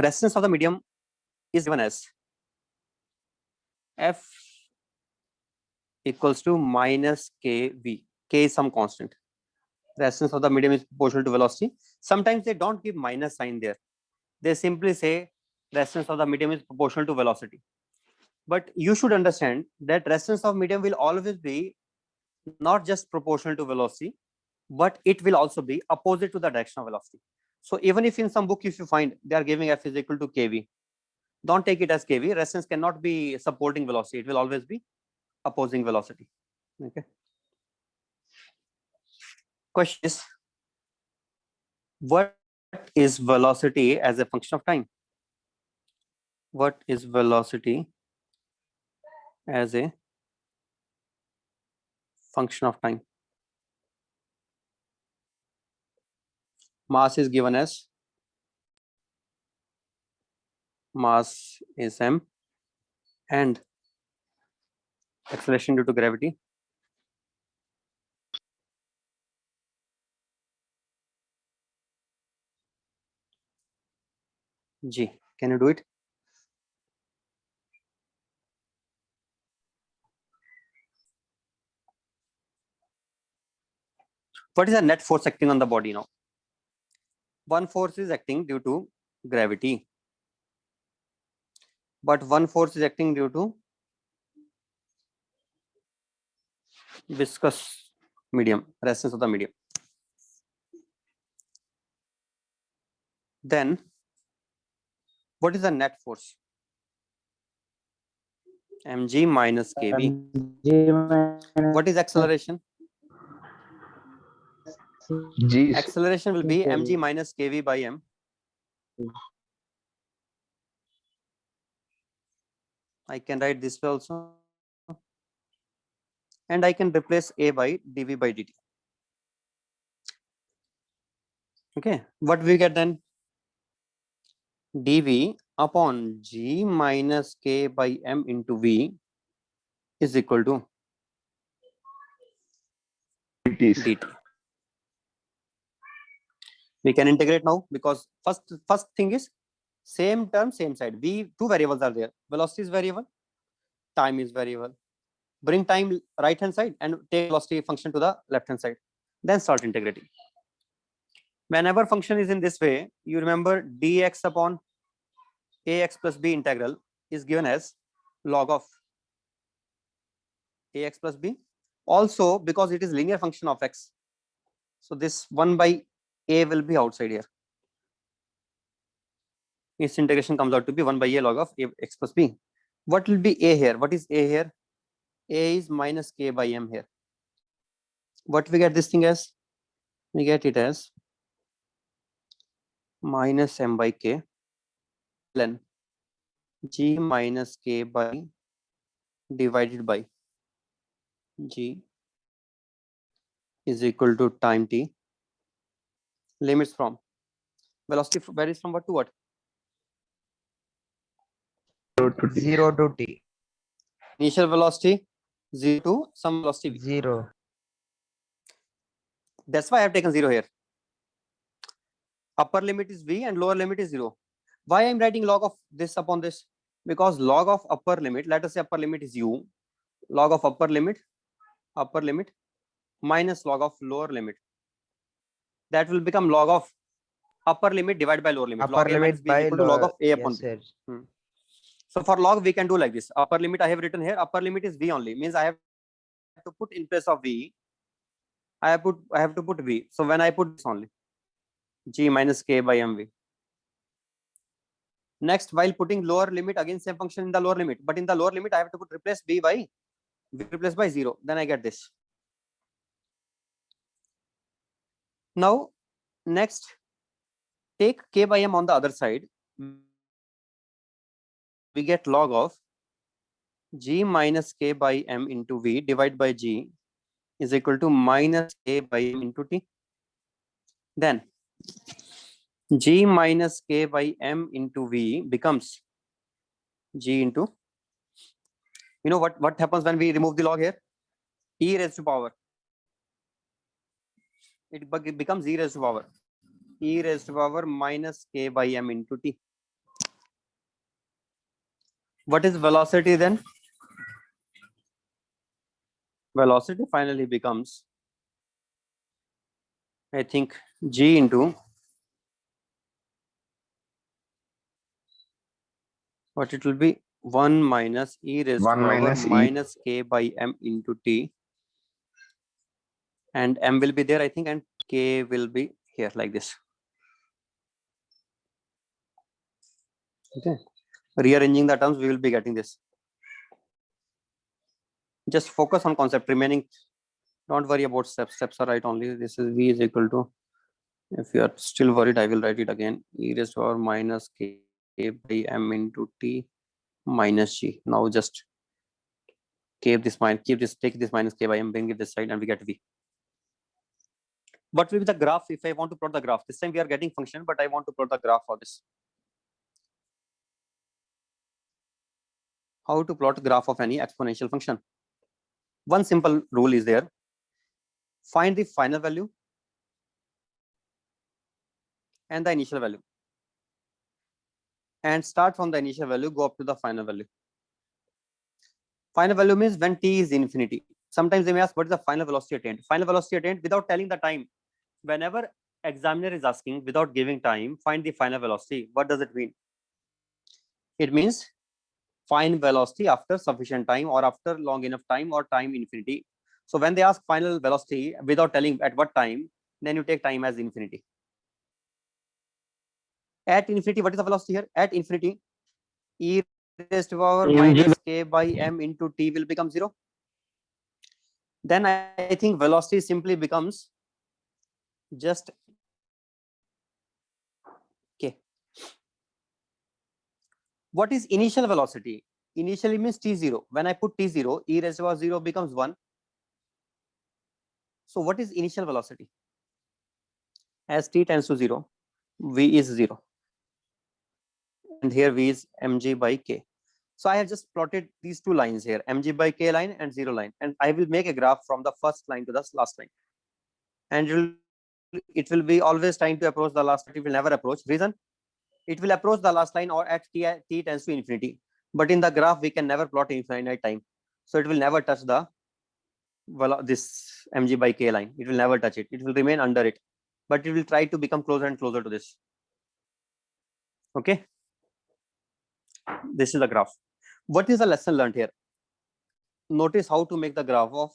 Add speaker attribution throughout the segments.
Speaker 1: resistance of the medium is given as F equals to minus kV. K is some constant. Resistance of the medium is proportional to velocity. Sometimes they don't give minus sign there. They simply say resistance of the medium is proportional to velocity. But you should understand that resistance of medium will always be not just proportional to velocity, but it will also be opposite to the direction of velocity. So even if in some book, if you find they are giving F is equal to kV, don't take it as kV. Resistance cannot be supporting velocity. It will always be opposing velocity. Okay. Question is, what is velocity as a function of time? What is velocity as a function of time? Mass is given as mass is m and acceleration due to gravity g. Can you do it? What is the net force acting on the body now? One force is acting due to gravity, but one force is acting due to viscous medium, resistance of the medium. Then what is the net force? mg minus kv. What is acceleration?
Speaker 2: G.
Speaker 1: Acceleration will be mg minus kv by m. I can write this way also, and I can replace a by dv by dt. Okay, what we get then? dv upon g minus k by m into v is equal to dt. We can integrate now, because first thing is same term, same side. V, two variables are there. Velocity is variable, time is variable. Bring time right hand side and take velocity function to the left hand side. Then start integrating. Whenever function is in this way, you remember dx upon ax plus b integral is given as log of ax plus b. Also, because it is linear function of x, so this 1 by a will be outside here. Its integration comes out to be 1 by a log of x plus b. What will be a here? What is a here? A is minus k by m here. What we get this thing as? We get it as minus m by k ln g minus k by divided by g is equal to time t. Limits from velocity varies from what to what?
Speaker 3: 0 to t.
Speaker 1: Initial velocity 0 to some velocity v.
Speaker 3: 0.
Speaker 1: That's why I have taken 0 here. Upper limit is v and lower limit is 0. Why I'm writing log of this upon this? Because log of upper limit, let us say upper limit is u, log of upper limit minus log of lower limit. That will become log of upper limit divided by lower limit.
Speaker 3: Upper
Speaker 1: Log a minus
Speaker 3: limit
Speaker 1: b is
Speaker 3: by
Speaker 1: equal to log of a upon
Speaker 3: yes,
Speaker 1: b.
Speaker 3: sir.
Speaker 1: So for log we can do like this. Upper limit I have written here. Upper limit is v only. Means I have to put in place of v. I have to put v. So when I put this only, g minus k by mv. Next, while putting lower limit, again same function in the lower limit, but in the lower limit I have to put replace b by v replaced by 0. Then I get this. Now next, take k by m on the other side. We get log of g minus k by m into v divided by g is equal to minus k by m into t. Then g minus k by m into v becomes g into, you know what happens when we remove the log here? E raised to power. It becomes e raised to power. E raised to power minus k by m into t. What is velocity then? Velocity finally becomes, I think, g into what it will be, 1 minus e raised to
Speaker 3: 1
Speaker 1: power
Speaker 3: minus e.
Speaker 1: minus k by m into t, and m will be there, I think, and k will be here like this. Okay, rearranging the terms, we will be getting this. Just focus on concept. Remaining, don't worry about steps. Steps are right only. This is v is equal to, if you are still worried, I will write it again, e raised to power minus k by m into t minus g. Now just keep this take this minus k by m, bring it this side, and we get v. What will be the graph if I want to plot the graph? This time we are getting function, but I want to plot the graph for this. How to plot graph of any exponential function? One simple rule is there. Find the final value and the initial value, and start from the initial value, go up to the final value. Final value means when t is infinity. Sometimes they may ask, what is the final velocity attained? Final velocity attained without telling the time. Whenever examiner is asking without giving time, find the final velocity, what does it mean? It means find velocity after sufficient time, or after long enough time, or time infinity. So when they ask final velocity without telling at what time, then you take time as infinity. At infinity, what is the velocity here? At infinity, e raised to power minus k by m into t will become 0. Then I think velocity simply becomes just k. What is initial velocity? Initially means t0. When I put t0, e raised to power 0 becomes 1. So what is initial velocity? As t tends to 0, v is 0. And here v is mg by k. So I have just plotted these two lines here, mg by k line and 0 line. And I will make a graph from the first line to the last line. And it will be always trying to approach the last line. It will never approach. Reason? It will approach the last line or at t tends to infinity. But in the graph, we can never plot infinite time. So it will never touch the this mg by k line. It will never touch it. It will remain under it. But it will try to become closer and closer to this. Okay. This is the graph. What is the lesson learned here? Notice how to make the graph of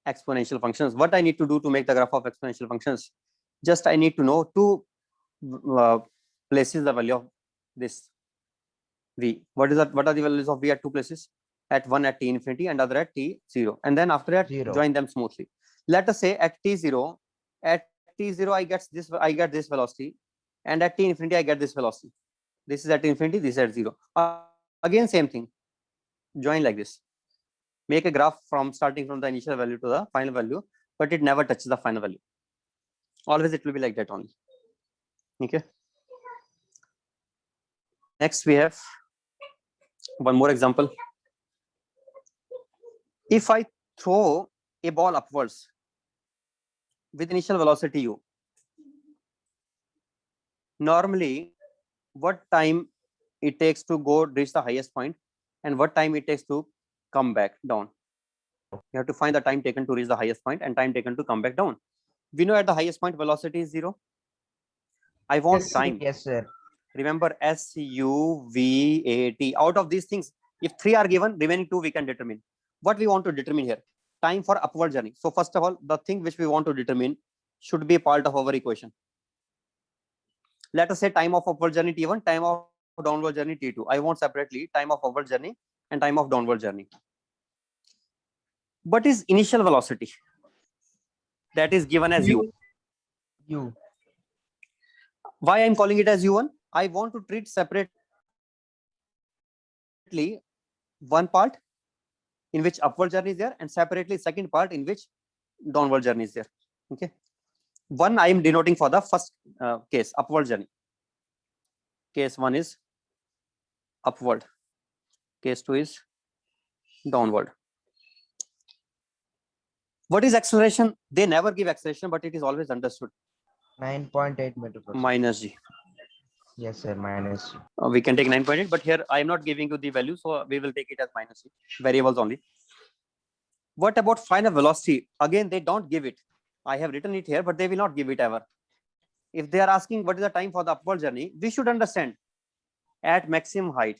Speaker 1: exponential functions. What I need to do to make the graph of exponential functions? Just I need to know two places the value of this v. What are the values of v at two places? At one at t infinity and other at t0. And then after that,
Speaker 3: 0.
Speaker 1: Join them smoothly. Let us say at t0, I get this velocity, and at t infinity I get this velocity. This is at infinity, this is at 0. Again, same thing. Join like this. Make a graph from starting from the initial value to the final value, but it never touches the final value. Always it will be like that only. Okay. Next, we have one more example. If I throw a ball upwards with initial velocity u, normally what time it takes to go reach the highest point and what time it takes to come back down? You have to find the time taken to reach the highest point and time taken to come back down. We know at the highest point velocity is 0. I want time.
Speaker 3: Yes, sir.
Speaker 1: Remember SUVAT. Out of these things, if 3 are given, remaining 2 we can determine. What we want to determine here? Time for upward journey. So first of all, the thing which we want to determine should be part of our equation. Let us say time of upward journey T1, time of downward journey T2. I want separately time of upward journey and time of downward journey. What is initial velocity? That is given as u. Why I'm calling it as u1? I want to treat separately one part in which upward journey is there and separately second part in which downward journey is there. Okay. One I am denoting for the first case, upward journey. Case 1 is upward. Case 2 is downward. What is acceleration? They never give acceleration, but it is always understood.
Speaker 3: 9.8 meters per second.
Speaker 1: Minus g.
Speaker 3: Yes, sir. Minus g.
Speaker 1: We can take 9.8, but here I am not giving you the value, so we will take it as minus g, variables only. What about final velocity? Again, they don't give it. I have written it here, but they will not give it ever. If they are asking what is the time for the upward journey, we should understand at maximum height,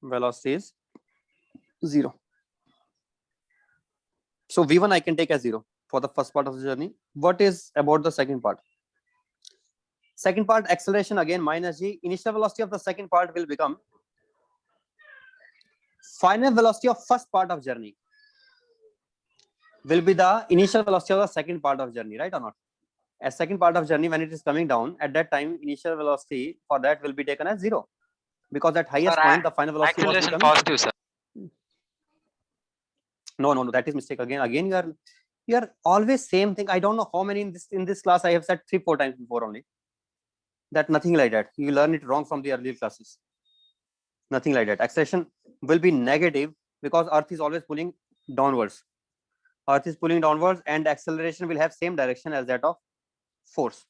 Speaker 1: velocity is 0. So v1 I can take as 0 for the first part of the journey. What is about the second part? Second part, acceleration again minus g. Initial velocity of the second part will become final velocity of first part of journey will be the initial velocity of the second part of journey, right or not? As second part of journey, when it is coming down, at that time initial velocity for that will be taken as 0, because at highest
Speaker 2: Sir,
Speaker 1: point the final velocity was
Speaker 2: acceleration
Speaker 1: becoming
Speaker 2: positive, sir.
Speaker 1: no, that is mistake. Again you are always same thing. I don't know how many in this class I have said 3-4 times before only, that nothing like that. You learn it wrong from the earlier classes. Nothing like that. Acceleration will be negative because earth is always pulling downwards. Earth is pulling downwards, and acceleration will have same direction as that of force,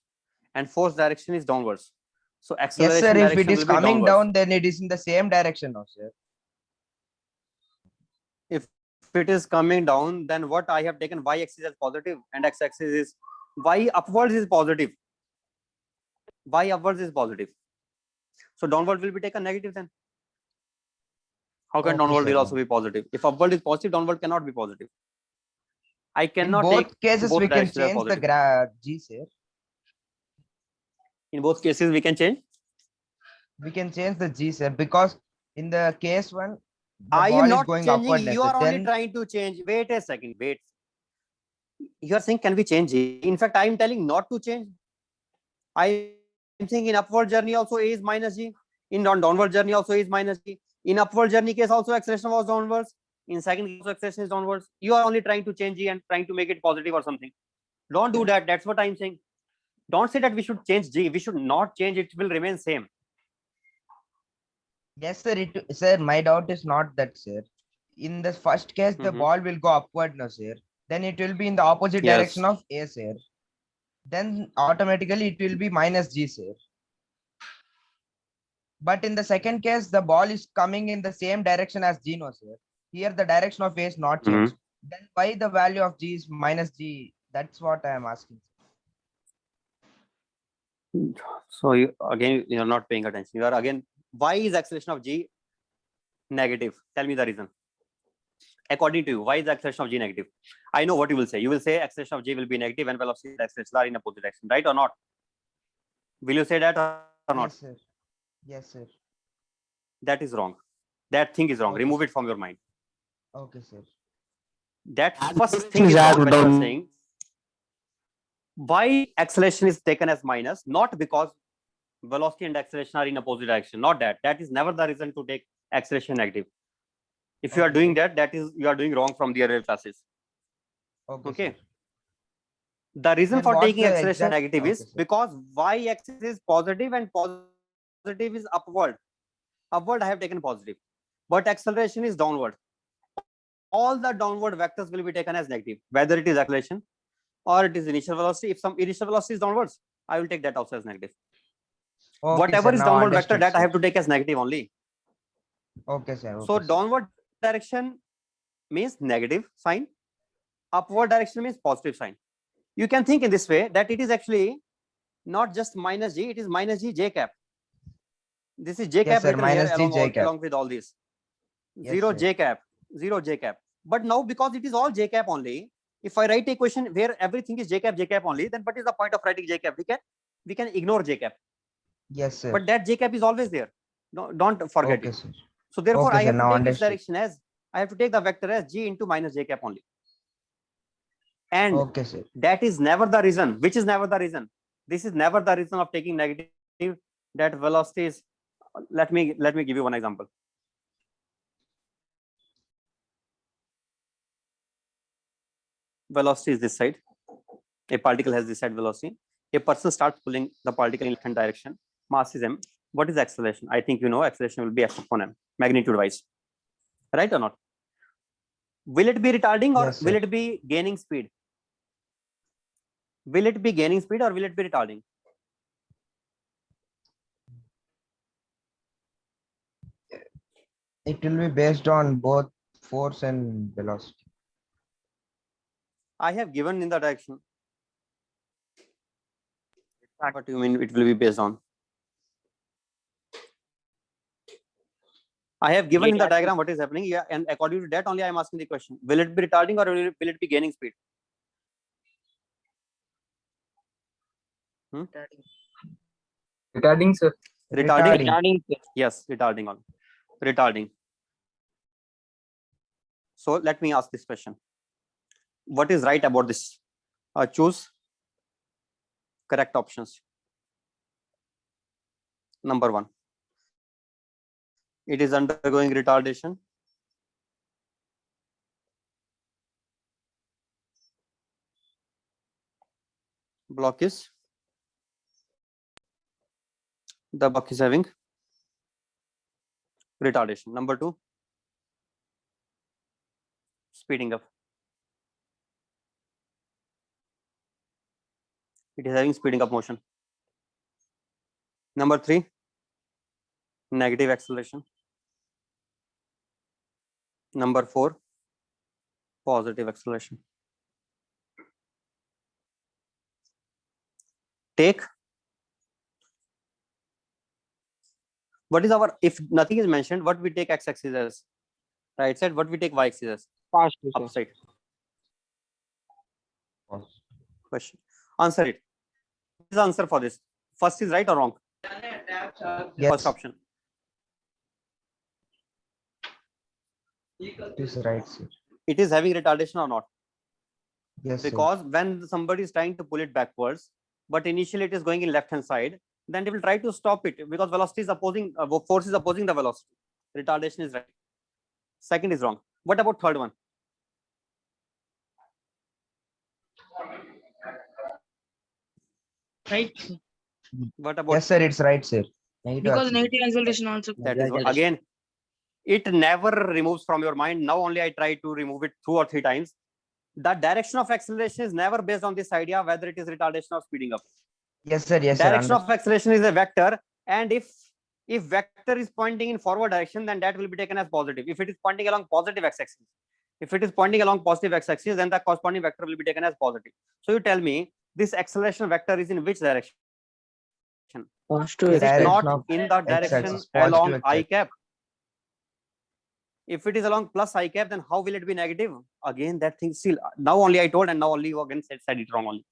Speaker 1: and force direction is downwards. So
Speaker 3: Yes,
Speaker 1: acceleration
Speaker 3: sir. If
Speaker 1: direction
Speaker 3: it is
Speaker 1: will be
Speaker 3: coming
Speaker 1: downwards.
Speaker 3: down, then it is in the same direction now, sir.
Speaker 1: If it is coming down, then what I have taken y-axis as positive and x-axis is y upwards is positive. Y upwards is positive. So downward will be taken negative then. How can
Speaker 3: Okay,
Speaker 1: downward
Speaker 3: sir.
Speaker 1: will also be positive? If upward is positive, downward cannot be positive. I
Speaker 3: In
Speaker 1: cannot take
Speaker 3: both cases,
Speaker 1: both
Speaker 3: we can
Speaker 1: directions as
Speaker 3: change the
Speaker 1: positive.
Speaker 3: g, sir.
Speaker 1: In both cases, we can change.
Speaker 3: We can change the g, sir, because in the case one, the
Speaker 1: I
Speaker 3: ball
Speaker 1: am
Speaker 3: is
Speaker 1: not
Speaker 3: going
Speaker 1: changing.
Speaker 3: upward.
Speaker 1: You are only
Speaker 3: Then
Speaker 1: trying to change. Wait a second. Wait. You are saying, can we change it? In fact, I am telling not to change. I am saying in upward journey also A is minus G. In downward journey also A is minus G. In upward journey case also acceleration was downwards. In second case also acceleration is downwards. You are only trying to change G and trying to make it positive or something. Don't do that. That's what I'm saying. Don't say that we should change G. We should not change. It will remain same.
Speaker 3: yes, sir. Sir, my doubt is not that, sir. In the first case, the
Speaker 1: Mhm.
Speaker 3: ball will go upward now, sir. Then it will be in the opposite
Speaker 1: Yes.
Speaker 3: direction of A, sir. Then automatically it will be minus G, sir. But in the second case, the ball is coming in the same direction as G, no, sir. Here the direction of A is not changed. Then why the value of G is minus G? That's what I am asking.
Speaker 1: So you're not paying attention. You are again, why is acceleration of G negative? Tell me the reason. According to you, why is the acceleration of G negative? I know what you will say. You will say acceleration of G will be negative and velocity and acceleration are in opposite direction, right or not? Will you say that or not?
Speaker 3: Yes, sir. Yes, sir.
Speaker 1: That is wrong. That thing is wrong.
Speaker 3: Okay,
Speaker 1: Remove
Speaker 3: sir.
Speaker 1: it from your mind.
Speaker 3: Okay, sir.
Speaker 1: That first thing is wrong when you are saying why acceleration is taken as minus, not because velocity and acceleration are in opposite direction. Not that. That is never the reason to take acceleration negative. If you are
Speaker 3: Okay,
Speaker 1: doing
Speaker 3: sir.
Speaker 1: that, you are doing wrong from the earlier classes. Okay.
Speaker 3: sir.
Speaker 1: The reason
Speaker 3: Then
Speaker 1: for
Speaker 3: what's
Speaker 1: taking
Speaker 3: the
Speaker 1: acceleration
Speaker 3: exact-
Speaker 1: negative
Speaker 3: okay,
Speaker 1: is
Speaker 3: sir.
Speaker 1: because y-axis is positive and positive is upward. Upward I have taken positive, but acceleration is downward. All the downward vectors will be taken as negative, whether it is acceleration or it is initial velocity. If some initial velocity is downwards, I will take that also as negative.
Speaker 3: Okay,
Speaker 1: Whatever
Speaker 3: sir.
Speaker 1: is
Speaker 3: Now
Speaker 1: downward vector,
Speaker 3: understood,
Speaker 1: that I
Speaker 3: sir.
Speaker 1: have to take as negative only.
Speaker 3: Okay, sir.
Speaker 1: So
Speaker 3: Okay, sir.
Speaker 1: downward direction means negative sign, upward direction means positive sign. You can think in this way that it is actually not just minus G, it is minus G J cap. This is J
Speaker 3: Yes,
Speaker 1: cap
Speaker 3: sir.
Speaker 1: written here
Speaker 3: Minus G J cap.
Speaker 1: along with all these.
Speaker 3: Yes,
Speaker 1: Zero
Speaker 3: sir.
Speaker 1: J cap, zero J cap. But now because it is all J cap only, if I write a question where everything is J cap only, then what is the point of writing J cap? We can ignore J cap.
Speaker 3: Yes, sir.
Speaker 1: But that J cap is always there. No, don't forget
Speaker 3: Okay,
Speaker 1: it.
Speaker 3: sir.
Speaker 1: So therefore,
Speaker 3: Okay,
Speaker 1: I
Speaker 3: sir.
Speaker 1: have to
Speaker 3: Now
Speaker 1: take its
Speaker 3: understood.
Speaker 1: direction as I have to take the vector as G into minus J cap only. And
Speaker 3: Okay, sir.
Speaker 1: that is never the reason. Which is never the reason? This is never the reason of taking negative. That velocity is. Let me give you one example. Velocity is this side. A particle has this side velocity. A person starts pulling the particle in left-hand direction. Mass is m. What is acceleration? I think you know acceleration will be f upon m, magnitude wise. Right or not? Will it be retarding or
Speaker 3: Yes, sir.
Speaker 1: will it be gaining speed? Will it be gaining speed or will it be retarding?
Speaker 3: It will be based on both force and velocity.
Speaker 1: I have given in the direction. What do you mean it will be based on? I have given in the diagram what is happening. Yeah, and according to that only I am asking the question. Will it be retarding or will it be gaining speed?
Speaker 2: Retarding, sir.
Speaker 1: Retarding. Yes, retarding on. Retarding. So let me ask this question. What is right about this? Choose correct options. Number 1. It is undergoing retardation. Block is. The block is having retardation. Number 2. Speeding up. It is having speeding up motion. Number 3. Negative acceleration. Number 4. Positive acceleration. Take. What is our, if nothing is mentioned, what we take x-axis as? Right side, what we take y-axis as? Upside. Question. Answer it. What is the answer for this? First is right or wrong?
Speaker 3: Yes,
Speaker 1: First option.
Speaker 3: it is right, sir.
Speaker 1: It is having retardation or not?
Speaker 3: Yes, sir.
Speaker 1: Because when somebody is trying to pull it backwards, but initially it is going in left hand side, then they will try to stop it because velocity is opposing, force is opposing the velocity. Retardation is right. Second is wrong. What about third one?
Speaker 4: Right.
Speaker 1: What about?
Speaker 3: Yes, sir, it's right, sir. Negative
Speaker 4: Because
Speaker 3: acceleration.
Speaker 4: negative acceleration also.
Speaker 1: That is what, again, it never removes from your mind. Now only I try to remove it 2 or 3 times. The direction of acceleration is never based on this idea whether it is retardation or speeding up.
Speaker 3: Yes, sir. Yes, sir.
Speaker 1: Direction of acceleration is a vector, and if vector is pointing in forward direction, then that will be taken as positive. If it is pointing along positive x-axis, if it is pointing along positive x-axis, then the corresponding vector will be taken as positive. So you tell me this acceleration vector is in which direction?
Speaker 4: Positive.
Speaker 1: Is it
Speaker 3: Direction
Speaker 1: not
Speaker 3: of
Speaker 1: in the direction
Speaker 3: x-axis, positive
Speaker 1: along
Speaker 3: x-axis.
Speaker 1: I cap? If it is along plus I cap, then how will it be negative? Again, that thing still, now only I told, and now only you again said it wrong only.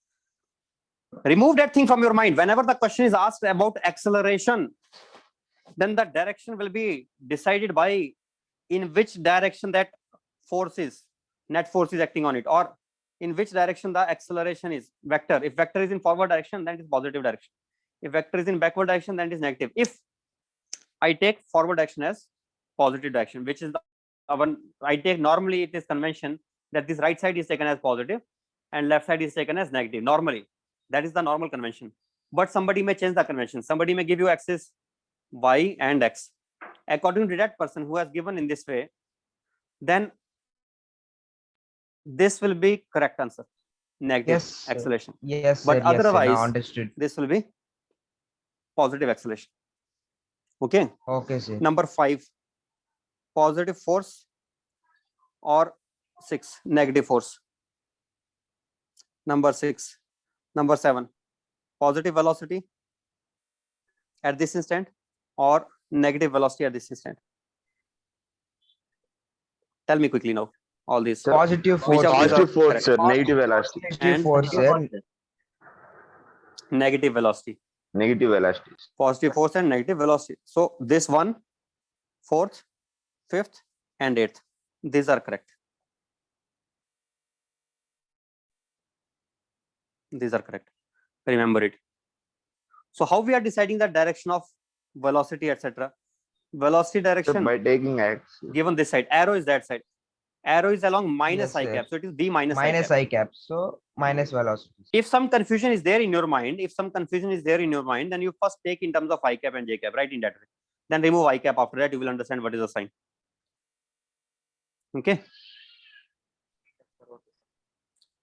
Speaker 1: Remove that thing from your mind. Whenever the question is asked about acceleration, then the direction will be decided by in which direction that force is, net force is acting on it, or in which direction the acceleration is. Vector. If vector is in forward direction, then it is positive direction. If vector is in backward direction, then it is negative. If I take forward direction as positive direction, which is the one I take, normally it is convention that this right side is taken as positive and left side is taken as negative. Normally, that is the normal convention. But somebody may change the convention. Somebody may give you axis y and x. According to that person who has given in this way, then this will be correct answer. Negative
Speaker 3: Yes, sir.
Speaker 1: acceleration.
Speaker 3: Yes,
Speaker 1: But
Speaker 3: sir. Yes, sir. Now
Speaker 1: otherwise,
Speaker 3: understood.
Speaker 1: this will be positive acceleration. Okay.
Speaker 3: Okay, sir.
Speaker 1: Number 5, positive force, or 6, negative force. Number 6. Number 7, positive velocity at this instant or negative velocity at this instant. Tell me quickly now all these.
Speaker 3: Positive force.
Speaker 1: Which of these are
Speaker 5: Positive force,
Speaker 1: correct?
Speaker 5: sir. Negative velocity.
Speaker 3: Positive
Speaker 1: And
Speaker 3: force, sir.
Speaker 1: Negative velocity.
Speaker 5: Negative velocity.
Speaker 1: Positive force and negative velocity. So this one, 4th, 5th, and 8th, these are correct. These are correct. Remember it. So how we are deciding the direction of velocity, etc. Velocity
Speaker 5: So
Speaker 1: direction
Speaker 5: by taking x,
Speaker 1: given this side, arrow is that side. Arrow is along minus
Speaker 3: Yes,
Speaker 1: I
Speaker 3: sir.
Speaker 1: cap, so it is b minus,
Speaker 3: Minus
Speaker 1: I cap.
Speaker 3: I cap. So minus velocity.
Speaker 1: If some confusion is there in your mind, then you first take in terms of I cap and J cap, right, in that way. Then remove I cap. After that, you will understand what is the sign. Okay.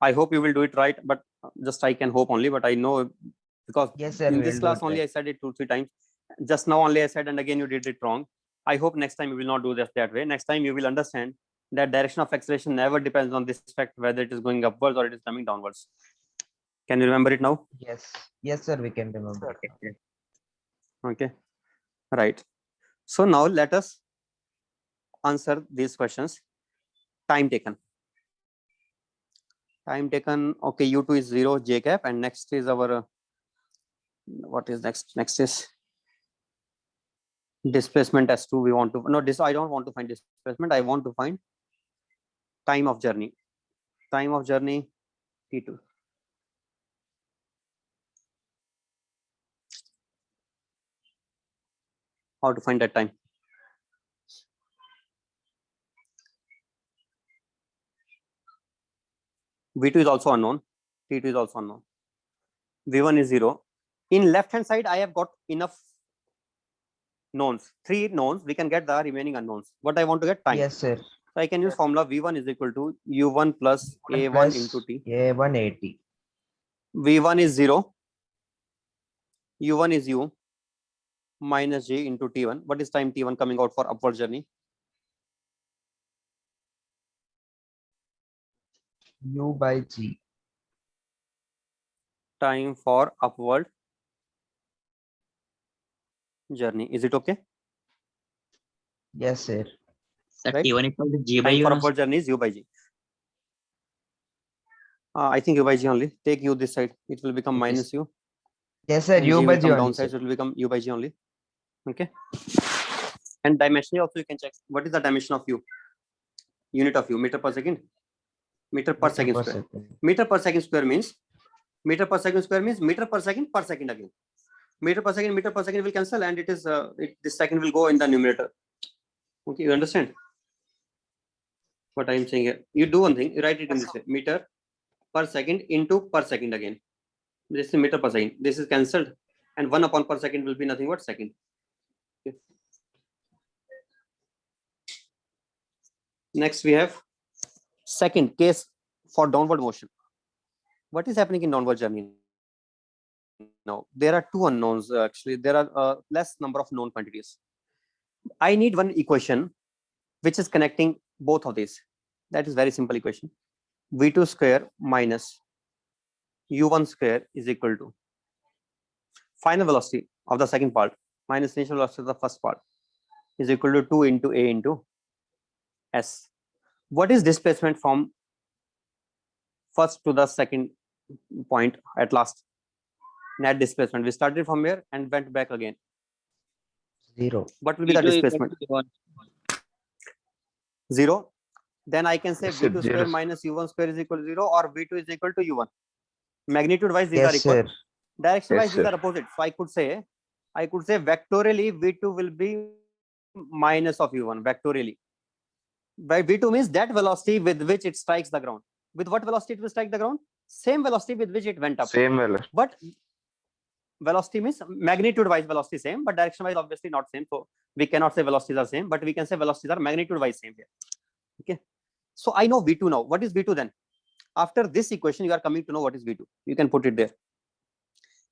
Speaker 1: I hope you will do it right, but Just I can hope only, but I know because
Speaker 3: Yes, sir.
Speaker 1: in
Speaker 3: We'll
Speaker 1: this
Speaker 3: do
Speaker 1: class
Speaker 3: it
Speaker 1: only
Speaker 3: right.
Speaker 1: I said it 2-3 times. Just now only I said, and again you did it wrong. I hope next time you will not do this that way. Next time you will understand that direction of acceleration never depends on this fact whether it is going upwards or it is coming downwards. Can you remember it now?
Speaker 3: Yes. Yes, sir. We can remember it now.
Speaker 1: Okay, right. So now let us answer these questions. Time taken. Time taken. Okay, U2 is 0, J cap, and next is our what is next? Next is displacement S2. We want to no this. I don't want to find displacement. I want to find time of journey. Time of journey T2. How to find that time? V2 is also unknown. T2 is also unknown. V1 is 0. In left hand side, I have got enough knowns. 3 knowns. We can get the remaining unknowns. What I want to get? Time.
Speaker 3: Yes, sir.
Speaker 1: So I can use formula V1 is equal to U1 plus
Speaker 3: 1
Speaker 1: A1
Speaker 3: plus
Speaker 1: into T.
Speaker 3: A180.
Speaker 1: V1 is 0. U1 is U minus J into T1. What is time T1 coming out for upward journey?
Speaker 3: U by G.
Speaker 1: Time for upward journey. Is it okay?
Speaker 3: Yes, sir.
Speaker 2: Sir,
Speaker 1: Right.
Speaker 2: T1 equal to G by
Speaker 1: Time
Speaker 2: U.
Speaker 1: for
Speaker 2: no,
Speaker 1: upward journey is U by G. I think U by G only. Take U this side. It will become
Speaker 2: It is-
Speaker 1: minus U.
Speaker 3: Yes, sir.
Speaker 1: And
Speaker 3: U
Speaker 1: G
Speaker 3: by
Speaker 1: will
Speaker 3: G
Speaker 1: come
Speaker 3: only,
Speaker 1: downside,
Speaker 3: sir.
Speaker 1: so it will become U by G only. Okay. And dimensionally also you can check what is the dimension of U. Unit of U, meter per second. Meter per
Speaker 3: Meter
Speaker 1: second
Speaker 3: per
Speaker 1: square.
Speaker 3: second.
Speaker 1: Meter per second square means meter per second square means meter per second again. Meter per second will cancel, and it is this second will go in the numerator. Okay, you understand what I am saying here? You do one thing, you write it in this way: meter per second into per second again. This is meter per second. This is cancelled, and 1 upon per second will be nothing but second. Okay. Next, we have second case for downward motion. What is happening in downward journey? Now, there are two unknowns. Actually, there are less number of known quantities. I need one equation which is connecting both of these. That is very simple equation. V2 square minus U1 square is equal to final velocity of the second part minus initial velocity of the first part is equal to 2 into A into S. What is displacement from first to the second point at last? Net displacement. We started from here and went back again.
Speaker 3: 0.
Speaker 1: What will be the
Speaker 2: T2 equal
Speaker 1: displacement?
Speaker 2: to U1.
Speaker 1: 0. Then I can say
Speaker 5: Yes, sir,
Speaker 1: V2
Speaker 5: zero.
Speaker 1: square minus U1 square is equal to 0, or V2 is equal to U1. Magnitude wise, these are
Speaker 3: Yes,
Speaker 1: equal.
Speaker 3: sir.
Speaker 1: Direction wise,
Speaker 5: Yes,
Speaker 1: these
Speaker 5: sir.
Speaker 1: are opposite. So I could say vectorially V2 will be minus of U1 vectorially. By V2 means that velocity with which it strikes the ground. With what velocity it will strike the ground? Same velocity with which it went up.
Speaker 5: Same velocity.
Speaker 1: But velocity means magnitude wise velocity same, but direction wise obviously not same. So we cannot say velocities are same, but we can say velocities are magnitude wise same here. Okay. So I know V2 now. What is V2 then? After this equation, you are coming to know what is V2. You can put it there.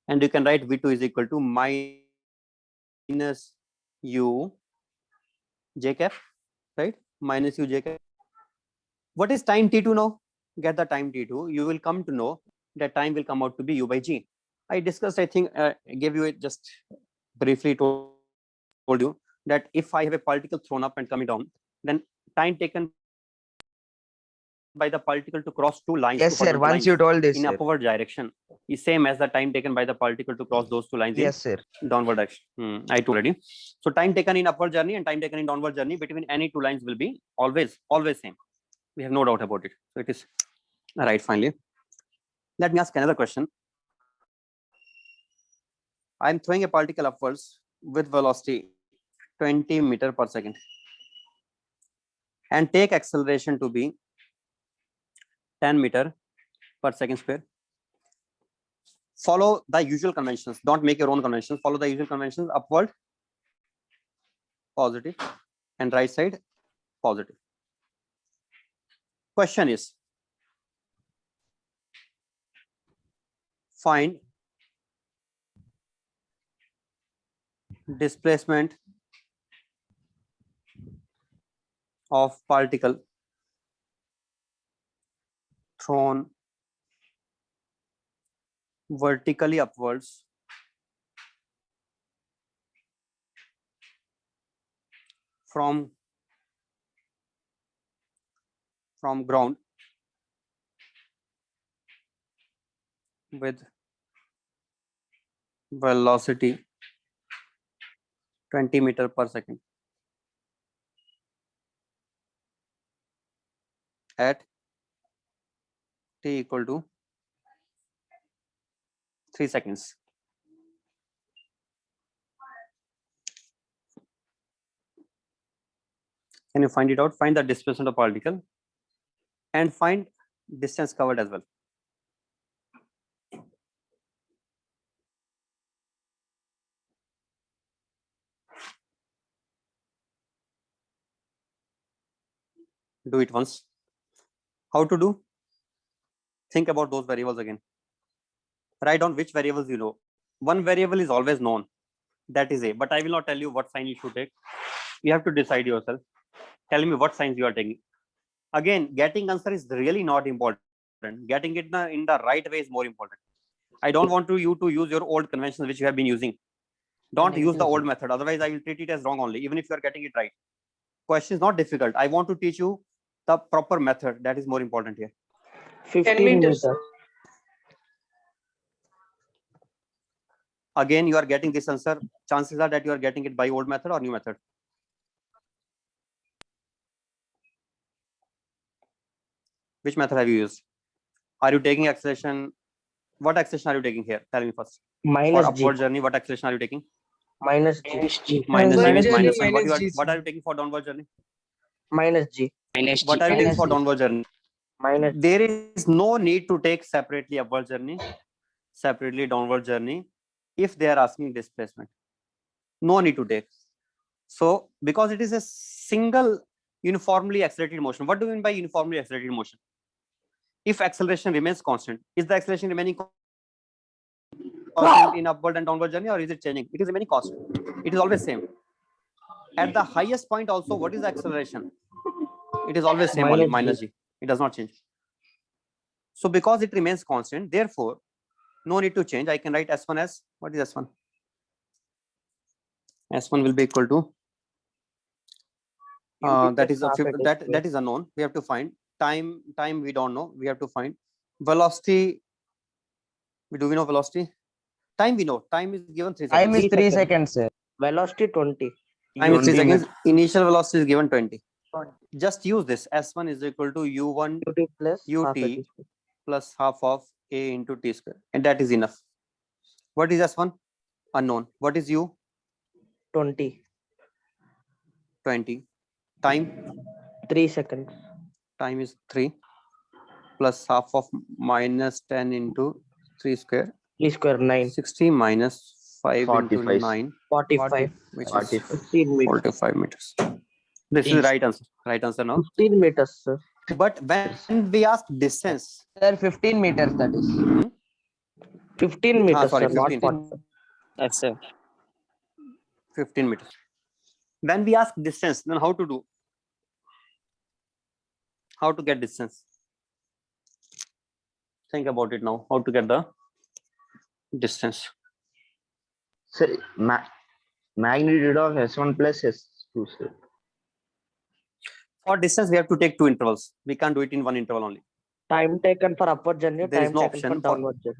Speaker 1: And you can write V2 is equal to minus U J cap, right? Minus U J cap. What is time T2 now? Get the time T2. You will come to know that time will come out to be U by G. I discussed, I think, gave you it just briefly told you that if I have a particle thrown up and coming down, then time taken by the particle to cross two lines,
Speaker 3: Yes,
Speaker 1: two
Speaker 3: sir.
Speaker 1: horizontal
Speaker 3: Once
Speaker 1: lines
Speaker 3: you told this,
Speaker 1: in
Speaker 3: sir.
Speaker 1: upward direction is same as the time taken by the particle to cross those two lines
Speaker 3: Yes, sir.
Speaker 1: in downward direction. I told already. So time taken in upward journey and time taken in downward journey between any two lines will be always same. We have no doubt about it. So it is right. Finally, let me ask another question. I am throwing a particle upwards with velocity 20 meter per second and take acceleration to be 10 meter per second square. Follow the usual conventions. Don't make your own conventions. Follow the usual conventions. Upward, positive, and right side, positive. Question is, find displacement of particle thrown vertically upwards from ground with velocity 20 meter per second at t equal to 3 seconds. Can you find it out? Find the displacement of particle and find distance covered as well. Do it once. How to do? Think about those variables again. Write down which variables you know. One variable is always known, that is A, but I will not tell you what sign you should take. You have to decide yourself. Tell me what signs you are taking. Again, getting answer is really not important. Getting it in the right way is more important. I don't want you to use your old conventions which you have been using. Don't use the old method. Otherwise, I will treat it as wrong only, even if you are getting it right. Question is not difficult. I want to teach you the proper method. That is more important here.
Speaker 2: 15 meters.
Speaker 1: Again, you are getting this answer. Chances are that you are getting it by old method or new method. Which method have you used? Are you taking acceleration? What acceleration are you taking here? Tell me first.
Speaker 2: Minus
Speaker 1: For
Speaker 2: G.
Speaker 1: upward journey, what acceleration are you taking?
Speaker 2: Minus G.
Speaker 1: Minus G means
Speaker 4: Upward
Speaker 1: minus
Speaker 4: journey,
Speaker 1: one.
Speaker 4: minus G,
Speaker 1: What are you taking for downward journey?
Speaker 2: Minus G.
Speaker 1: What are you taking for downward journey?
Speaker 2: Minus
Speaker 1: There is no need to take separately upward journey, separately downward journey if they are asking displacement. No need to take. So because it is a single uniformly accelerated motion. What do you mean by uniformly accelerated motion? If acceleration remains constant, is the acceleration remaining constant in upward and downward journey, or is it changing? It is remaining constant. It is always same. At the highest point also, what is the acceleration? It is always same only, minus G. It does not change. So because it remains constant, therefore, no need to change. I can write S1 as, what is S1? S1 will be equal to, that is that is unknown. We have to find time we don't know. We have to find velocity. Do we know velocity? Time we know. Time is given 3 seconds.
Speaker 3: Time is 3 seconds, sir.
Speaker 2: velocity 20.
Speaker 1: Time is 3
Speaker 5: 20
Speaker 1: seconds. Initial velocity is given 20. Just use this. S1 is equal to U1
Speaker 2: UT plus
Speaker 1: UT plus half of A into T square. And that is enough. What is S1? Unknown. What is U?
Speaker 2: 20.
Speaker 1: 20. Time?
Speaker 2: 3 seconds.
Speaker 1: Time is 3 plus half of minus 10 into 3 square.
Speaker 2: 3 square 9.
Speaker 1: 60 minus 5 into
Speaker 5: 45.
Speaker 1: 9,
Speaker 2: 45.
Speaker 1: which is
Speaker 2: 15 meters.
Speaker 1: 45 meters. This is the right answer. Right answer now.
Speaker 2: 15 meters, sir.
Speaker 1: But when we ask distance,
Speaker 3: Sir, 15 meters, that is.
Speaker 2: 15 meters,
Speaker 1: sorry,
Speaker 2: sir, not
Speaker 1: 15.
Speaker 2: 40.
Speaker 4: Yes, sir.
Speaker 1: 15 meters. When we ask distance, then how to do? How to get distance? Think about it now. How to get the distance?
Speaker 5: So, magnitude of S1 plus S2, sir.
Speaker 1: For distance, we have to take two intervals. We can't do it in one interval only.
Speaker 2: Time taken for upward journey,
Speaker 1: There is
Speaker 2: time
Speaker 1: no
Speaker 2: taken
Speaker 1: option
Speaker 2: for
Speaker 1: for-
Speaker 2: downward journey.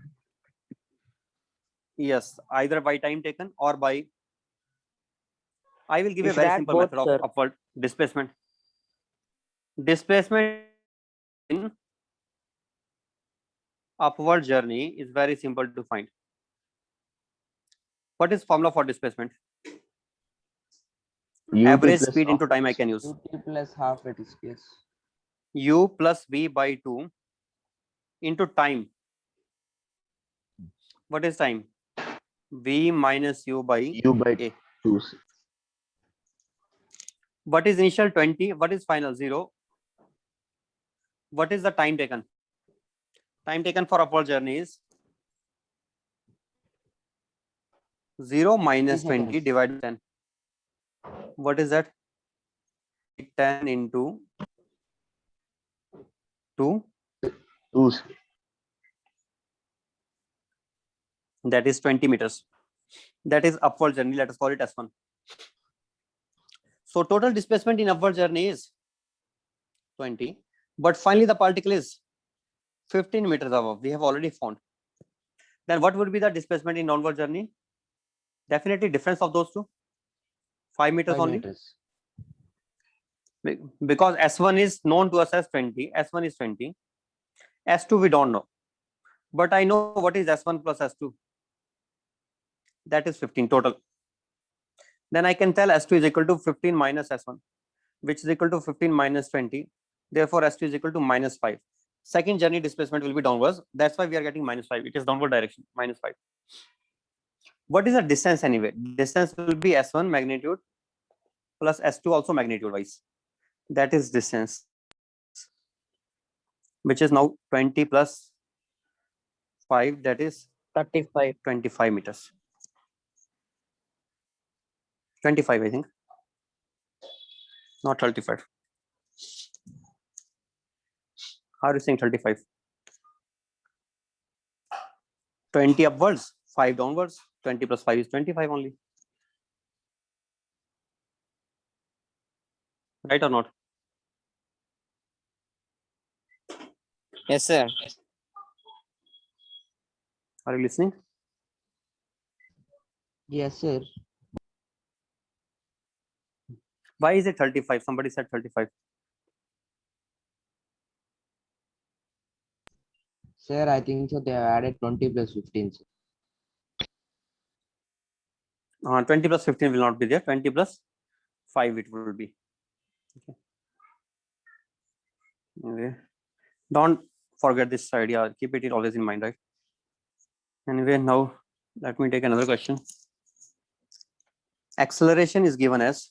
Speaker 1: Yes, either by time taken or by. I will give
Speaker 2: We
Speaker 1: a
Speaker 2: should
Speaker 1: very
Speaker 2: add
Speaker 1: simple
Speaker 2: both,
Speaker 1: method of
Speaker 2: sir.
Speaker 1: upward displacement. Displacement in upward journey is very simple to find. What is formula for displacement?
Speaker 5: UT
Speaker 1: Average
Speaker 5: plus
Speaker 1: speed
Speaker 5: half.
Speaker 1: into time I can use.
Speaker 3: UT plus half it is, yes.
Speaker 1: U plus V by 2 into time. What is time? V minus U by
Speaker 5: U by
Speaker 1: A.
Speaker 5: 2, sir.
Speaker 1: What is initial 20? What is final 0? What is the time taken? Time taken for upward journey is 0 minus
Speaker 2: 30
Speaker 1: 20 divided by 10. What is that? 10 into 2,
Speaker 5: 2, sir.
Speaker 1: that is 20 meters. That is upward journey. Let us call it S1. So total displacement in upward journey is 20, but finally the particle is 15 meters above. We have already found. Then what would be the displacement in downward journey? Definitely difference of those two. 5 meters
Speaker 2: 5
Speaker 1: only.
Speaker 2: meters.
Speaker 1: Because S1 is known to us as 20. S1 is 20. S2 we don't know. But I know what is S1 plus S2. That is 15 total. Then I can tell S2 is equal to 15 minus S1, which is equal to 15 minus 20. Therefore, S2 is equal to minus 5. Second journey displacement will be downwards. That's why we are getting minus 5. It is downward direction, minus 5. What is the distance anyway? Distance will be S1 magnitude plus S2 also magnitude wise. That is distance, which is now 20 plus 5, that is
Speaker 2: 35.
Speaker 1: 25 meters. 25, I think. Not 35. How are you saying 35? 20 upwards, 5 downwards. 20 plus 5 is 25 only. Right or not?
Speaker 6: Yes, sir.
Speaker 1: Are you listening?
Speaker 2: Yes, sir.
Speaker 1: Why is it 35? Somebody said 35.
Speaker 7: Sir, I think so. They have added 20 plus 15. Sir.
Speaker 1: 20 plus 15 will not be there. 20 plus 5 it will be. Okay. Don't forget this idea. Keep it always in mind, right? Anyway, now let me take another question. Acceleration is given as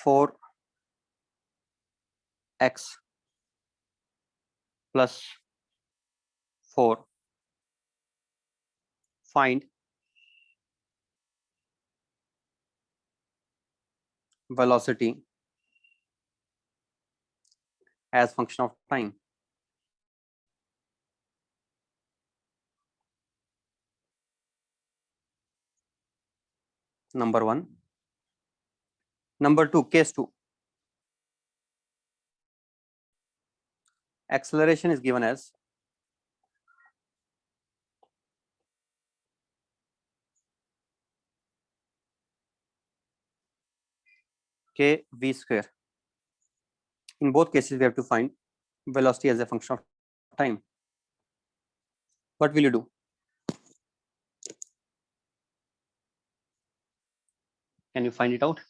Speaker 1: for x plus 4. Find velocity as function of time. Number 1. Number 2, case 2. Acceleration is given as kv square. In both cases, we have to find velocity as a function of time. What will you do? Can you find it out?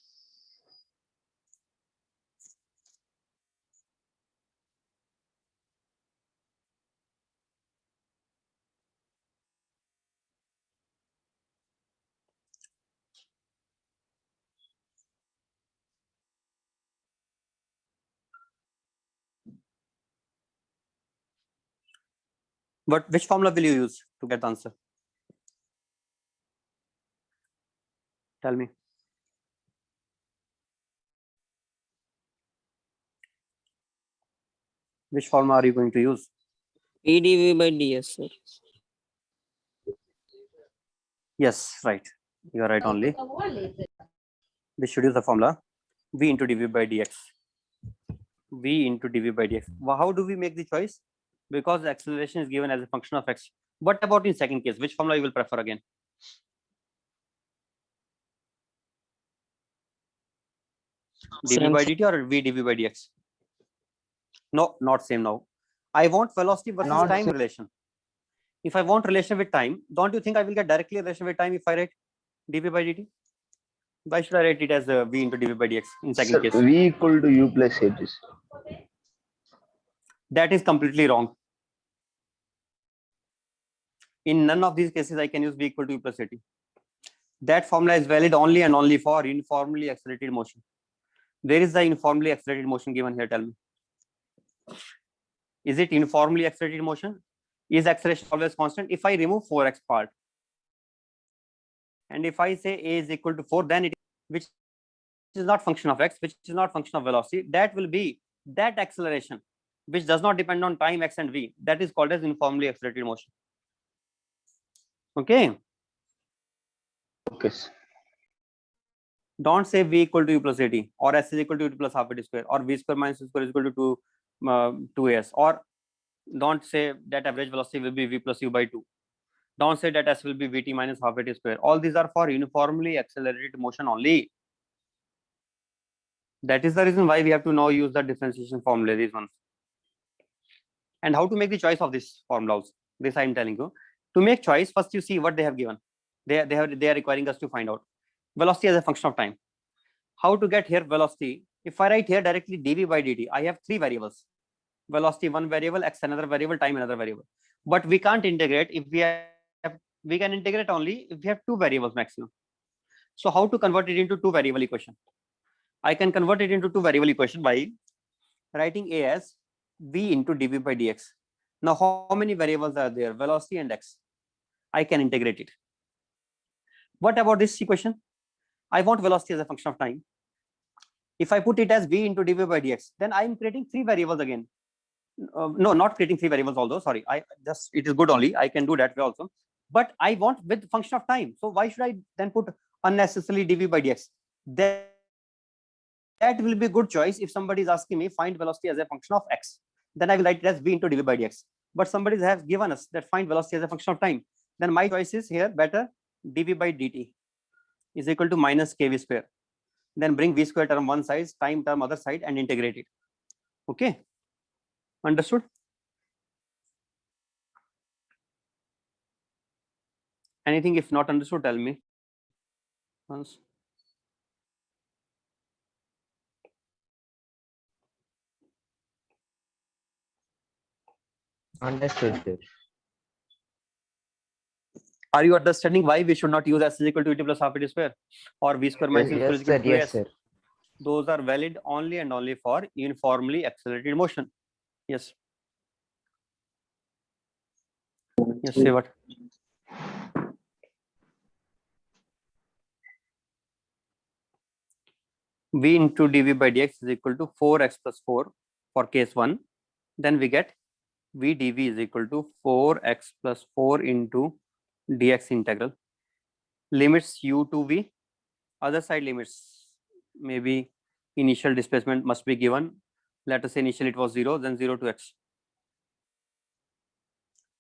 Speaker 1: But which formula will you use to get the answer? Tell me. Which formula are you going to use?
Speaker 6: PdV by ds, sir.
Speaker 1: Yes, right. You are right only. We should use the formula v into dv by dx. V into dv by dx. How do we make the choice? Because the acceleration is given as a function of x. What about in second case? Which formula you will prefer again? dv by dt or v dv by dx? No, not same now. I want velocity versus
Speaker 3: Not
Speaker 1: time
Speaker 3: same.
Speaker 1: relation. If I want relation with time, don't you think I will get directly relation with time if I write dv by dt? Why should I write it as v into dv by dx in second
Speaker 5: Sir,
Speaker 1: case?
Speaker 5: V equal to U plus H.
Speaker 1: That is completely wrong. In none of these cases, I can use v equal to u plus at. That formula is valid only and only for uniformly accelerated motion. Where is the uniformly accelerated motion given here? Tell me. Is it uniformly accelerated motion? Is acceleration always constant? If I remove 4x part, and if I say a is equal to 4, then it, which is not function of x, which is not function of velocity, that will be that acceleration which does not depend on time x and v. That is called as uniformly accelerated motion. Okay.
Speaker 5: Okay, sir.
Speaker 1: Don't say v equal to u plus at or s is equal to u plus half at square or v square minus u square is equal to 2as, or don't say that average velocity will be v plus u by 2. Don't say that s will be vt minus half at square. All these are for uniformly accelerated motion only. That is the reason why we have to now use the differentiation formula, these ones. And how to make the choice of these formulas? This I am telling you. To make choice, first you see what they have given. They are requiring us to find out velocity as a function of time. How to get here velocity? If I write here directly dv by dt, I have three variables: velocity one variable, x another variable, time another variable. But we can't integrate if we can integrate only if we have two variables maximum. So how to convert it into two variable equation? I can convert it into two variable equation by writing a as v into dv by dx. Now how many variables are there? Velocity and x. I can integrate it. What about this equation? I want velocity as a function of time. If I put it as v into dv by dx, then I am creating three variables again. No, not creating three variables, although sorry, it is good only. I can do that way also. But I want with function of time. So why should I then put unnecessarily dv by dx? That will be a good choice if somebody is asking me find velocity as a function of x. Then I will write it as v into dv by dx. But somebody has given us that find velocity as a function of time. Then my choice is here better dv by dt is equal to minus kv square. Then bring v square term one side, time term other side, and integrate it. Okay, understood? Anything if not understood, tell me once.
Speaker 7: Understood, sir.
Speaker 1: Are you understanding why we should not use s is equal to ut plus half at square or v square minus u square is
Speaker 7: Yes,
Speaker 1: equal
Speaker 7: sir.
Speaker 1: to
Speaker 7: Yes,
Speaker 1: 2s?
Speaker 7: sir.
Speaker 1: Those are valid only and only for uniformly accelerated motion. Yes. Yes, say what? V into dv by dx is equal to 4x plus 4 for case 1. Then we get v dv is equal to 4x plus 4 into dx integral. Limits u to v. Other side limits, maybe initial displacement must be given. Let us say initially it was 0, then 0 to x.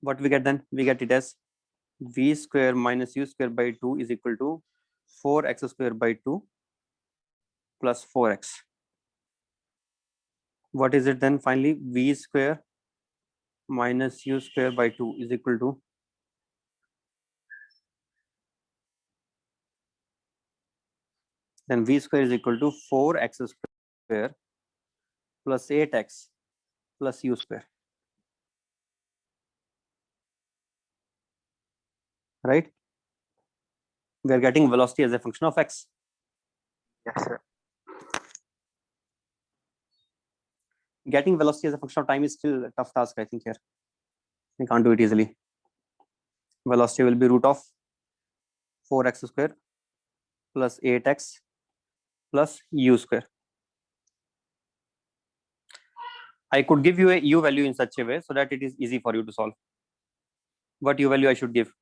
Speaker 1: What we get then? We get it as v square minus u square by 2 is equal to 4x square by 2 plus 4x. What is it then finally? V square minus u square by 2 is equal to then v square is equal to 4x square plus 8x plus u square. Right? We are getting velocity as a function of x.
Speaker 5: Yes, sir.
Speaker 1: Getting velocity as a function of time is still a tough task, I think here. We can't do it easily. Velocity will be root of 4x square plus 8x plus u square. I could give you a u value in such a way so that it is easy for you to solve. What u value I should give?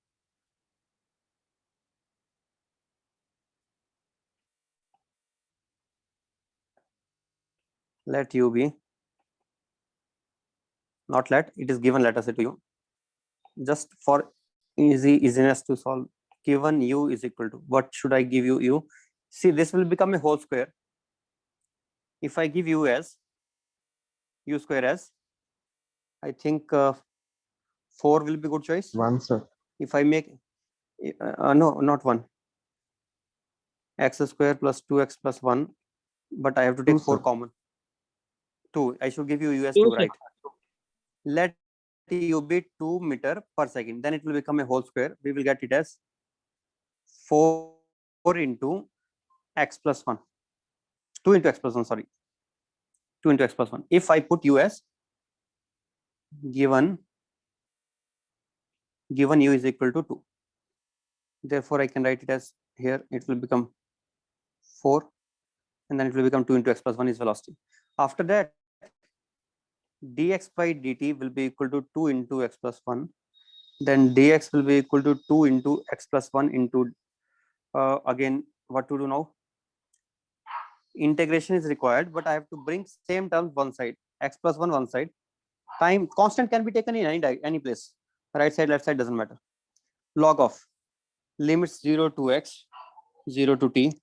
Speaker 1: Let u be, not let, it is given, let us say to you. Just for easiness to solve, given u is equal to, what should I give you u? See, this will become a whole square. If I give u as u square as, I think 4 will be good choice.
Speaker 5: 1, sir.
Speaker 1: If I make no, not 1, x square plus 2x plus 1, but I have to take
Speaker 5: 2,
Speaker 1: 4
Speaker 5: sir.
Speaker 1: common. 2, I should give you u as
Speaker 6: 2,
Speaker 1: 2,
Speaker 6: sir.
Speaker 1: right? Let u be 2 meter per second, then it will become a whole square. We will get it as 4 into x plus 1, 2 into x plus 1, sorry, 2 into x plus 1. If I put u as given u is equal to 2. Therefore, I can write it as here, it will become 4, and then it will become 2 into x plus 1 is velocity. After that, dx by dt will be equal to 2 into x plus 1. Then dx will be equal to 2 into x plus 1 into, again, what to do now? Integration is required, but I have to bring same terms one side, x plus 1 one side. Time constant can be taken in any place. Right side, left side, doesn't matter. Log of limits 0 to x, 0 to t,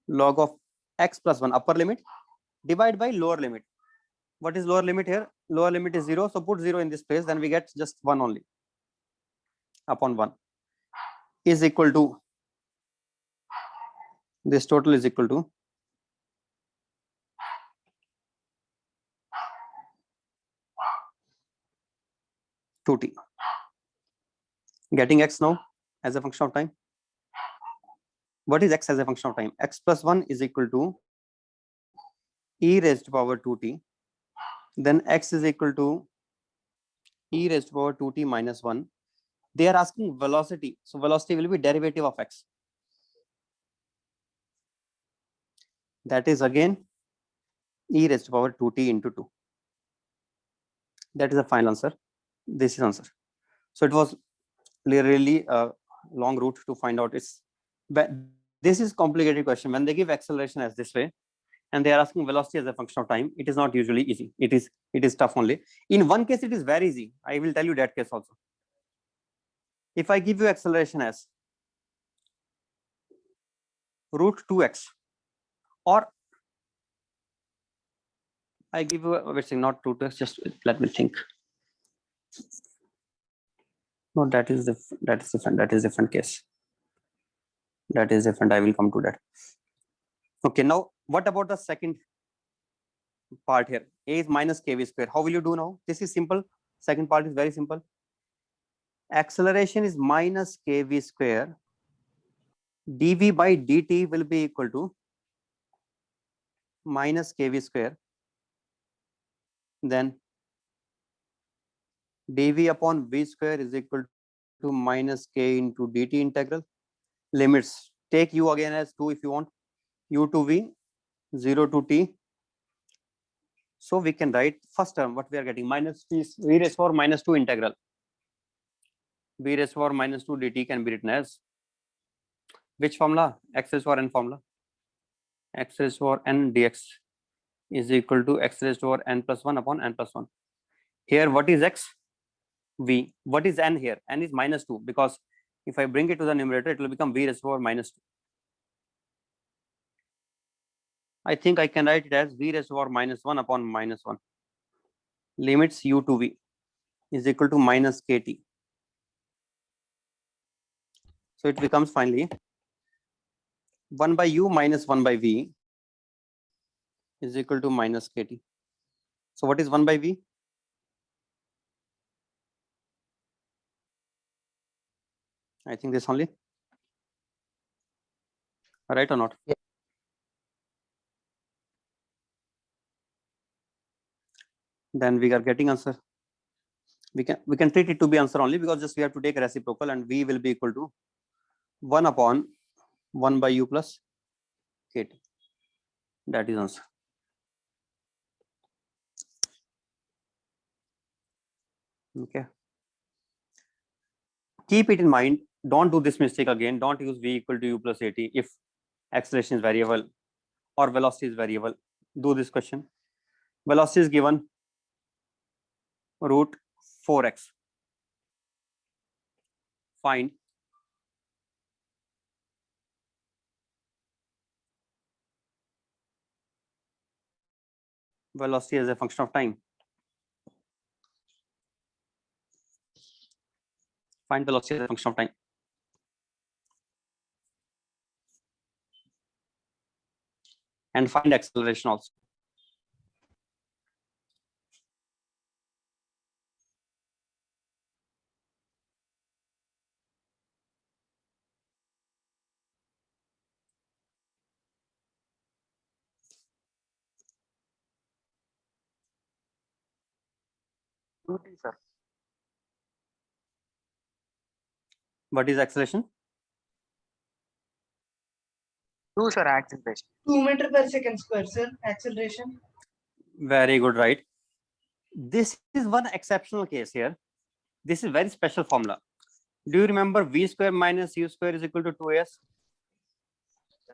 Speaker 1: log of x plus 1 upper limit, divide by lower limit. What is lower limit here? Lower limit is 0, so put 0 in this place, then we get just 1 only, upon 1 is equal to, this total is equal to 2t. Getting x now as a function of time. What is x as a function of time? X plus 1 is equal to e raised to power 2t. Then x is equal to e raised to power 2t minus 1. They are asking velocity. So velocity will be derivative of x. That is again e raised to power 2t into 2. That is the final answer. This is answer. So it was really a long route to find out its. But this is complicated question. When they give acceleration as this way, and they are asking velocity as a function of time, it is not usually easy. It is tough only. In one case, it is very easy. I will tell you that case also. If I give you acceleration as root 2x, or I give you not 2x, just let me think. No, that is different case. That is different. I will come to that. Okay, now what about the second part here? A is minus kv square. How will you do now? This is simple. Second part is very simple. Acceleration is minus kv square. dv by dt will be equal to minus kv square. Then dv upon v square is equal to minus k into dt integral. Limits, take u again as 2 if you want, u to v, 0 to t. So we can write first term, what we are getting, minus v raised to power minus 2 integral. V raised to power minus 2 dt can be written as which formula? X raised to power n formula. X raised to power n dx is equal to x raised to power n plus 1 upon n plus 1. Here, what is x? V. What is n here? N is minus 2, because if I bring it to the numerator, it will become v raised to power minus 2. I think I can write it as v raised to power minus 1 upon minus 1. Limits u to v is equal to minus kt. So it becomes finally 1 by u minus 1 by v is equal to minus kt. So what is 1 by v? I think this only. Right or not?
Speaker 2: Yeah.
Speaker 1: Then we are getting answer. We can treat it to be answer only, because just we have to take a reciprocal, and v will be equal to 1 upon 1 by u plus kt. That is answer. Okay. Keep it in mind. Don't do this mistake again. Don't use v equal to u plus at if acceleration is variable or velocity is variable. Do this question. Velocity is given root 4x. Find velocity as a function of time. Find velocity as a function of time. And find acceleration also.
Speaker 5: 2t, sir.
Speaker 1: What is acceleration?
Speaker 5: 2, sir, acceleration.
Speaker 8: 2 meter per second square, sir. Acceleration.
Speaker 1: Very good, right? This is one exceptional case here. This is very special formula. Do you remember v square minus u square is equal to 2as?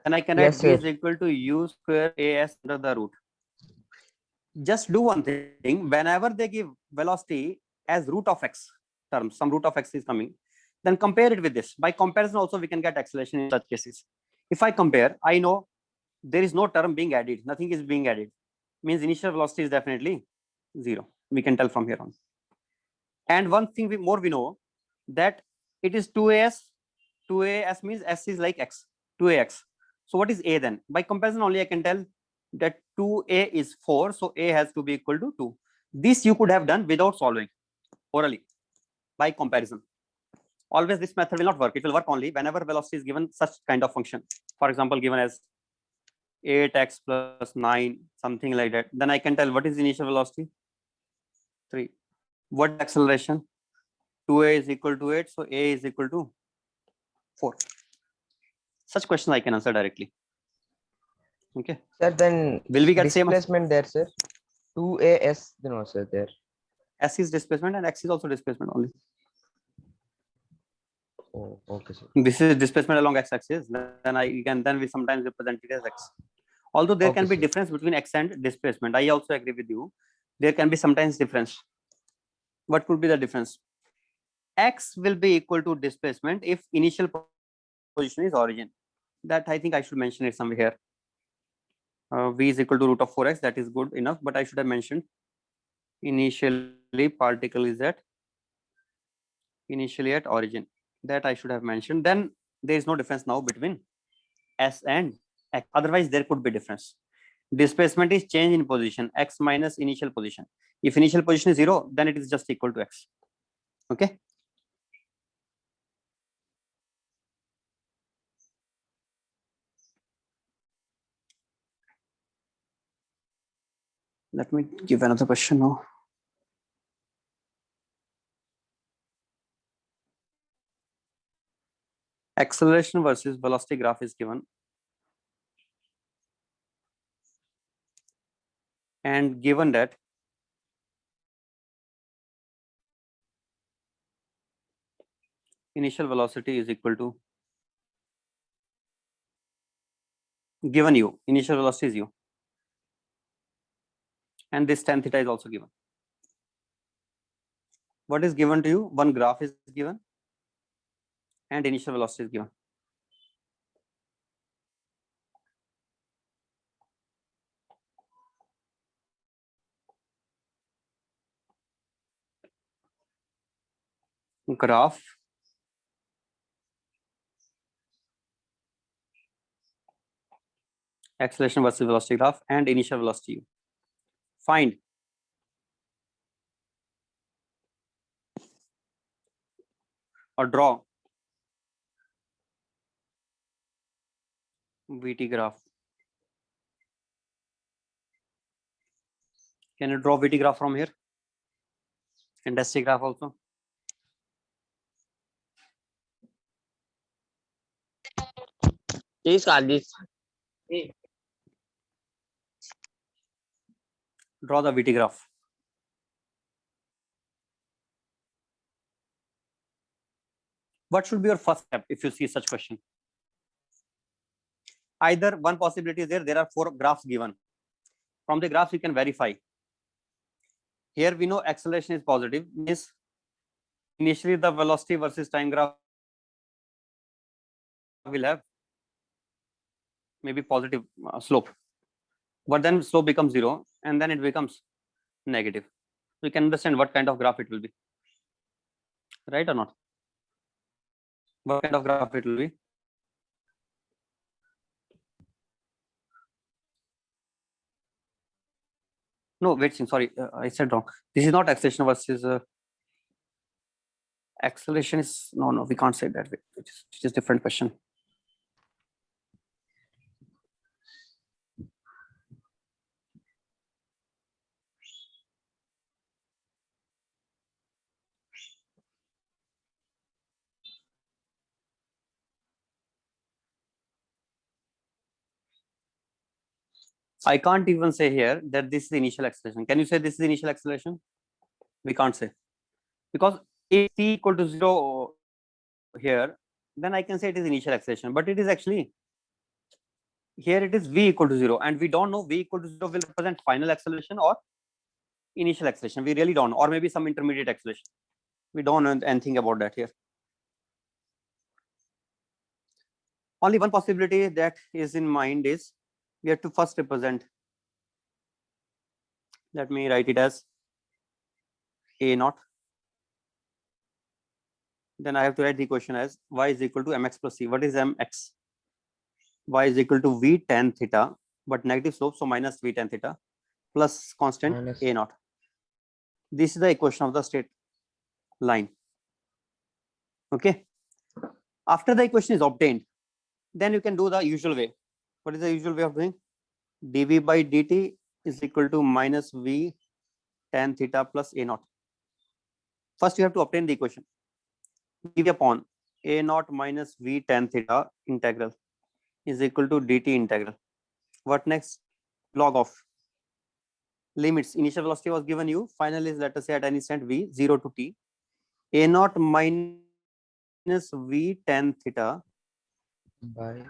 Speaker 1: And I can write
Speaker 2: Yes,
Speaker 1: v is
Speaker 2: sir.
Speaker 1: equal to u square as under the root. Just do one thing. Whenever they give velocity as root of x term, some root of x is coming, then compare it with this. By comparison also we can get acceleration in such cases. If I compare, I know there is no term being added. Nothing is being added. Means initial velocity is definitely 0. We can tell from here on. And one thing we know that it is 2as. 2as means s is like x. 2ax. So what is a then? By comparison only I can tell that 2a is 4. So a has to be equal to 2. This you could have done without solving orally by comparison. Always this method will not work. It will work only whenever velocity is given such kind of function. For example, given as 8x plus 9, something like that. Then I can tell what is initial velocity? 3. What acceleration? 2a is equal to 8. So a is equal to 4. Such questions I can answer directly. Okay.
Speaker 2: Sir, then
Speaker 1: Will we get same?
Speaker 2: displacement there, sir. 2as, no, sir, there.
Speaker 1: S is displacement and x is also displacement only.
Speaker 2: Oh, okay, sir.
Speaker 1: This is displacement along x-axis. Then we sometimes represent it as x. Although there can
Speaker 2: Okay,
Speaker 1: be
Speaker 2: sir.
Speaker 1: difference between x and displacement. I also agree with you. There can be sometimes difference. What could be the difference? X will be equal to displacement if initial position is origin. That I think I should mention it somewhere here. V is equal to root of 4x. That is good enough, but I should have mentioned initially particle is at origin. That I should have mentioned. Then there is no difference now between s and x. Otherwise there could be difference. Displacement is change in position, x minus initial position. If initial position is 0, then it is just equal to x. Okay. Let me give another question now. Acceleration versus velocity graph is given. And given that initial velocity is equal to, given u, initial velocity is u. And this tan theta is also given. What is given to you? One graph is given and initial velocity is given. Graph acceleration versus velocity graph and initial velocity u. Find or draw VT graph. Can you draw VT graph from here? Industry graph also.
Speaker 6: Please call this.
Speaker 1: Draw the VT graph. What should be your first step if you see such question? Either one possibility is there are 4 graphs given. From the graphs you can verify. Here we know acceleration is positive, means initially the velocity versus time graph will have maybe positive slope, but then slope becomes 0 and then it becomes negative. So you can understand what kind of graph it will be, right or not? What kind of graph it will be? No, wait, sorry, I said wrong. This is not acceleration versus acceleration is, no, we can't say that way. It is different question. I can't even say here that this is the initial acceleration. Can you say this is the initial acceleration? We can't say, because if t equal to 0 here, then I can say it is initial acceleration, but it is actually here it is v equal to 0, and we don't know v equal to 0 will represent final acceleration or initial acceleration. We really don't know, or maybe some intermediate acceleration. We don't know anything about that here. Only one possibility that is in mind is we have to first represent. Let me write it as a naught. Then I have to write the equation as y is equal to mx plus c. What is mx? Y is equal to v tan theta, but negative slope, so minus v tan theta plus constant
Speaker 2: Minus.
Speaker 1: a naught. This is the equation of the straight line. Okay. After the equation is obtained, then you can do the usual way. What is the usual way of doing? dv by dt is equal to minus v tan theta plus a naught. First, you have to obtain the equation. dv upon a naught minus v tan theta integral is equal to dt integral. What next? Log of limits. Initial velocity was given you. Final is, let us say, at any instant v 0 to t. A naught minus v tan theta.
Speaker 2: By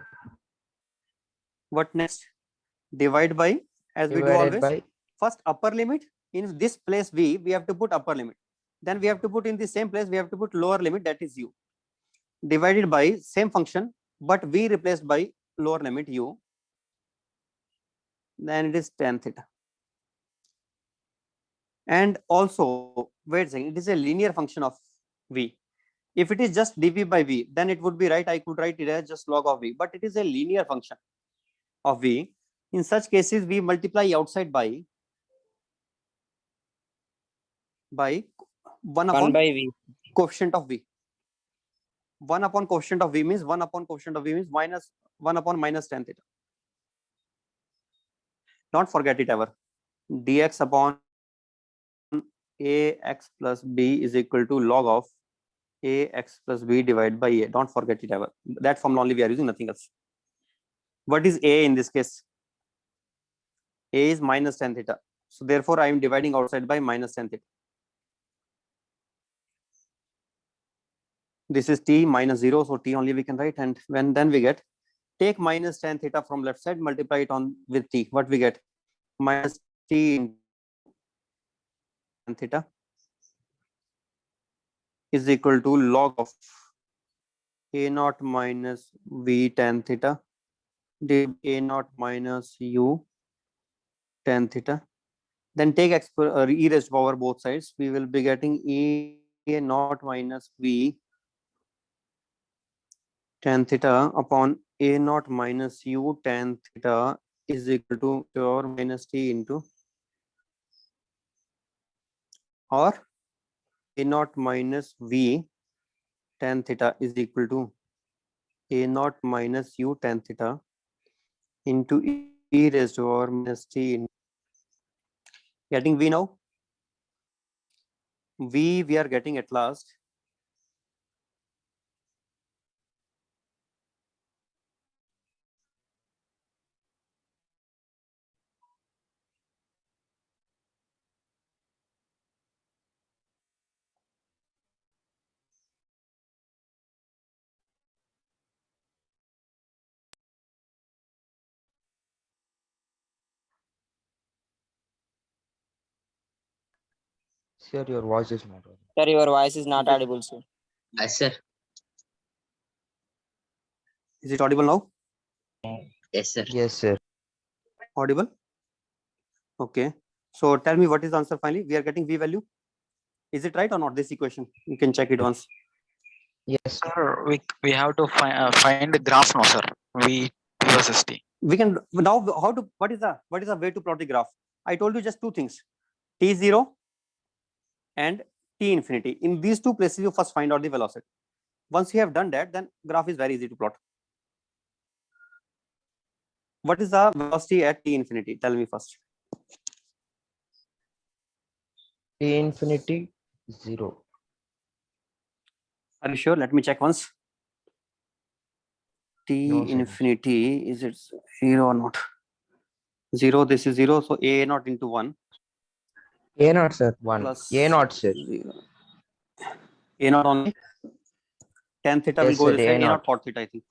Speaker 1: What next? Divide by, as we do
Speaker 2: divided
Speaker 1: always.
Speaker 2: by
Speaker 1: First upper limit. In this place v, we have to put upper limit. Then we have to put in the same place, we have to put lower limit, that is u. Divided by same function, but v replaced by lower limit u. Then it is tan theta. And also, wait a second, it is a linear function of v. If it is just dv by v, then it would be right. I could write it as just log of v, but it is a linear function of v. In such cases, we multiply outside by 1
Speaker 6: 1
Speaker 1: upon
Speaker 6: by v.
Speaker 1: coefficient of v. 1 upon coefficient of v means 1 upon coefficient of v means minus 1 upon minus tan theta. Don't forget it ever. Dx upon ax plus b is equal to log of ax plus b divided by a. Don't forget it ever. That formula only we are using, nothing else. What is a in this case? A is minus tan theta. So therefore, I am dividing outside by minus tan theta. This is t minus 0, so t only we can write, and then we get, take minus tan theta from left side, multiply it on with t. What we get? Minus t into tan theta is equal to log of a naught minus v tan theta divided by a naught minus u tan theta. Then take e raised to power both sides. We will be getting e naught minus v tan theta upon a naught minus u tan theta is equal to pure minus t into, or a naught minus v tan theta is equal to a naught minus u tan theta into e raised to power minus t. Getting v now? V we are getting at last.
Speaker 2: sir, your voice is not audible.
Speaker 6: Sir, your voice is not audible, sir.
Speaker 7: Yes, sir.
Speaker 1: Is it audible now?
Speaker 7: Yes, sir.
Speaker 2: Yes, sir.
Speaker 1: Audible? Okay. So tell me, what is the answer finally? We are getting v value. Is it right or not? This equation. You can check it once.
Speaker 2: Yes, sir.
Speaker 5: Sir, we have to find the graph now, sir. V versus t.
Speaker 1: We can now, how to, what is the way to plot the graph? I told you just two things, t0 and t infinity. In these two places, you first find out the velocity. Once you have done that, then graph is very easy to plot. What is the velocity at t infinity? Tell me first.
Speaker 2: T infinity 0.
Speaker 1: Are you sure? Let me check once. T
Speaker 2: No, sir.
Speaker 1: infinity, is it 0 or not? 0, this is 0. So a naught into 1
Speaker 2: A naught, sir. 1.
Speaker 1: plus
Speaker 2: A naught, sir.
Speaker 1: 0. A naught only. Tan theta
Speaker 2: Yes,
Speaker 1: will go
Speaker 2: sir,
Speaker 1: this
Speaker 2: A
Speaker 1: side. A naught
Speaker 2: naught.
Speaker 1: cot theta, I think.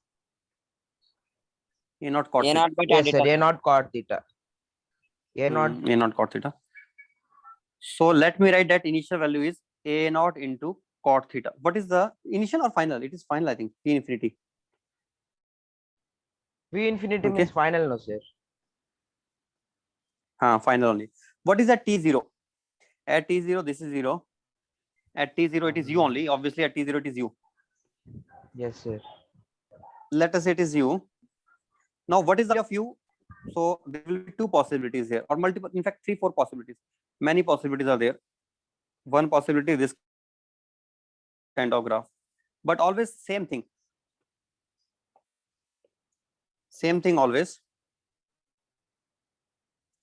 Speaker 1: A naught cot
Speaker 6: A
Speaker 1: theta.
Speaker 6: naught by tan
Speaker 2: Yes, sir.
Speaker 6: theta.
Speaker 2: A naught cot theta. A naught.
Speaker 1: A naught cot theta. So let me write that initial value is a naught into cot theta. What is the initial or final? It is final, I think. T infinity.
Speaker 2: V infinity
Speaker 1: Okay.
Speaker 2: means final, no, sir.
Speaker 1: Final only. What is at T0? At T0, this is 0. At T0, it is u only. Obviously, at T0, it is u.
Speaker 2: Yes, sir.
Speaker 1: Let us say it is u. Now, what is the value of u? So there will be two possibilities here, or multiple, in fact, 3, 4 possibilities. Many possibilities are there. One possibility is this kind of graph, but always same thing. Same thing always.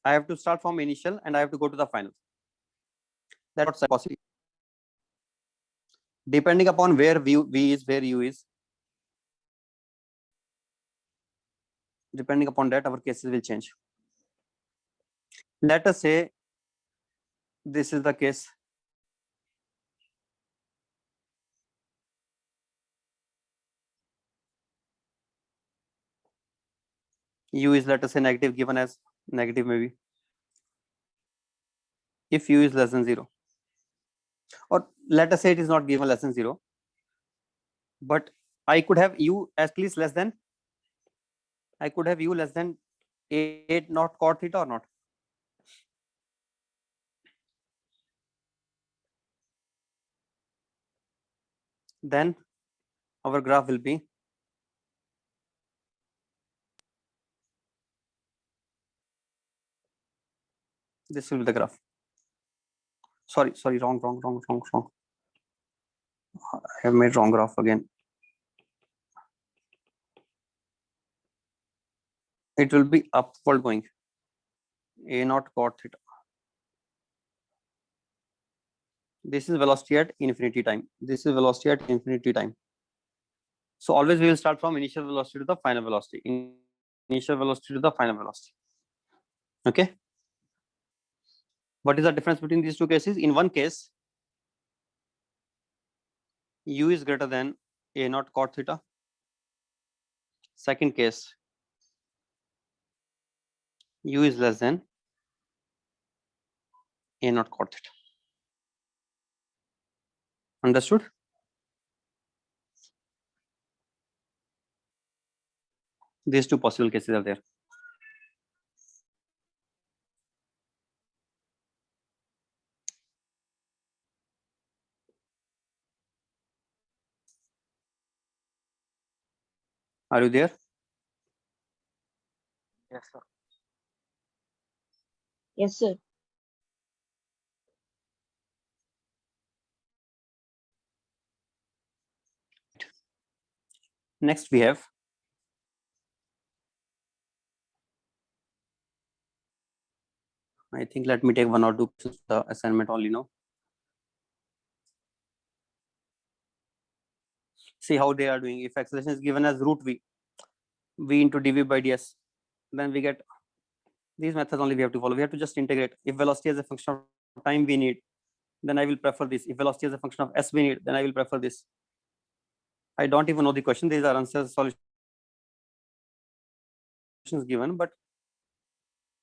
Speaker 1: I have to start from initial and I have to go to the final. That's possible. Depending upon where v is, where u is. Depending upon that, our cases will change. Let us say this is the case. U is, let us say, negative, given as negative maybe. If u is less than 0. Or let us say it is not given less than 0. But I could have u at least less than, I could have u less than 8 not cot theta or not. Then our graph will be this will be the graph. Sorry, wrong. I have made wrong graph again. It will be upward going. A naught cot theta. This is velocity at infinity time. This is velocity at infinity time. So always we will start from initial velocity to the final velocity. Initial velocity to the final velocity. Okay. What is the difference between these two cases? In one case, u is greater than a naught cot theta. Second case, u is less than a naught cot theta. Understood? These two possible cases are there. Are you there?
Speaker 5: Yes, sir.
Speaker 4: Yes, sir.
Speaker 1: Next we have I think let me take 1 or 2 questions the assignment only now. See how they are doing. If acceleration is given as root v into dv by ds, then we get these methods only we have to follow. We have to just integrate. If velocity as a function of time we need, then I will prefer this. If velocity as a function of s we need, then I will prefer this. I don't even know the question. These are answers, solutions given, but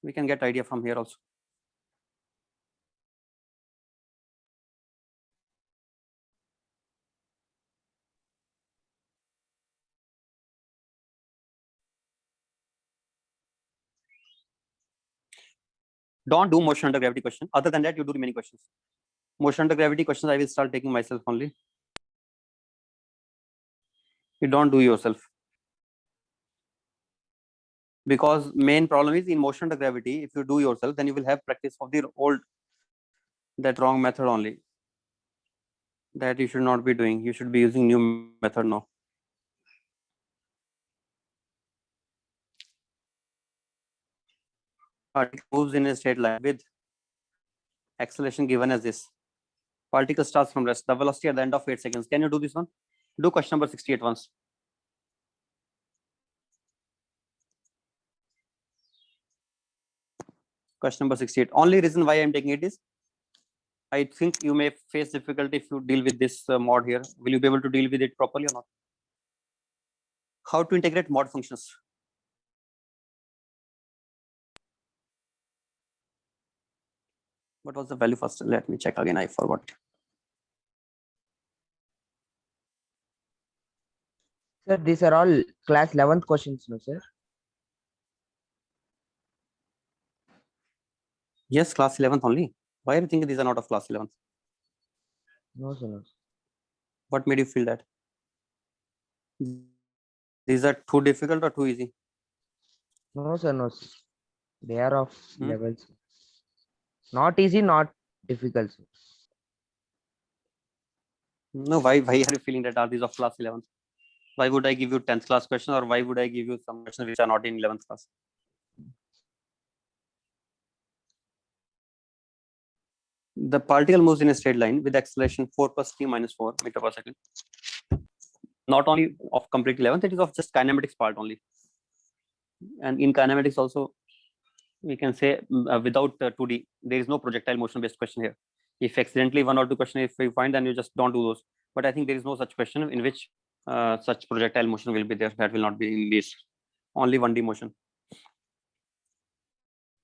Speaker 1: we can get idea from here also. Don't do motion under gravity question. Other than that, you do many questions. Motion under gravity questions, I will start taking myself only. You don't do yourself. Because main problem is in motion under gravity, if you do yourself, then you will have practice of the old, that wrong method only. That you should not be doing. You should be using new method now. Particle moves in a straight line with acceleration given as this. Particle starts from rest. The velocity at the end of 8 seconds. Can you do this one? Do question number 68 once. Question number 68. Only reason why I'm taking it is I think you may face difficulty if you deal with this mod here. Will you be able to deal with it properly or not? How to integrate mod functions? What was the value first? Let me check again. I forgot.
Speaker 2: Sir, these are all class 11th questions, no, sir?
Speaker 1: Yes, class 11th only. Why are you thinking these are not of class 11th?
Speaker 2: No, sir, no.
Speaker 1: What made you feel that? These are too difficult or too easy?
Speaker 2: No, sir, no, sir. They are of
Speaker 1: Hmm?
Speaker 2: levels. Not easy, not difficult, sir.
Speaker 1: No, why are you feeling that are these of class 11th? Why would I give you 10th class question, or why would I give you some questions which are not in 11th class? The particle moves in a straight line with acceleration 4 plus t minus 4 meter per second. Not only of complete 11th, it is of just kinematics part only. And in kinematics also, we can say without 2D, there is no projectile motion based question here. If accidentally 1 or 2 question if you find, then you just don't do those. But I think there is no such question in which such projectile motion will be there. That will not be in this. Only 1D motion.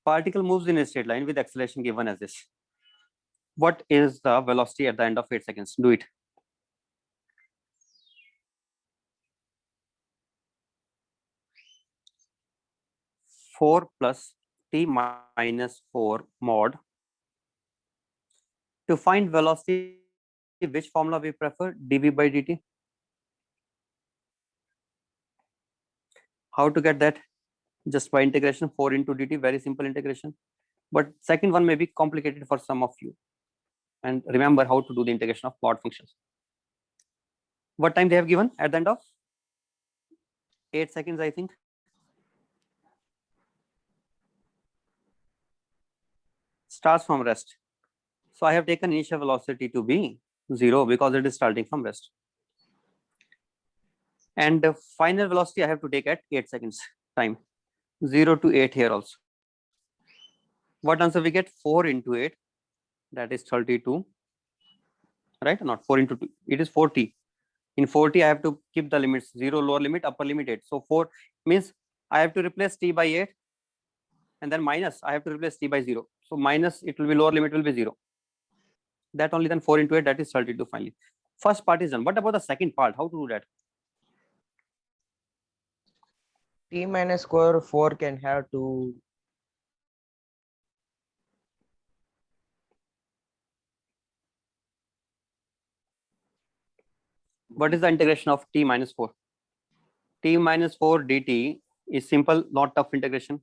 Speaker 1: Particle moves in a straight line with acceleration given as this. What is the velocity at the end of 8 seconds? Do it. Four plus t minus 4 mod. To find velocity, which formula we prefer? dv by dt. How to get that? Just by integration, 4 into dt, very simple integration. But second one may be complicated for some of you. And remember how to do the integration of mod functions. What time they have given at the end of 8 seconds, I think. Starts from rest. So I have taken initial velocity to be 0 because it is starting from rest. And the final velocity I have to take at 8 seconds time. 0 to 8 here also. What answer we get? 4 into 8, that is 32. Right? Not 4 into 2, it is 40. In 40, I have to keep the limits 0, lower limit, upper limit 8. So 4 means I have to replace t by 8, and then minus I have to replace t by 0. So minus, it will be lower limit will be 0. That only then 4 into 8, that is 32 finally. First part is done. What about the second part? How to do that?
Speaker 2: T minus square 4 can have two.
Speaker 1: What is the integration of t minus 4? T minus 4 dt is simple, not tough integration.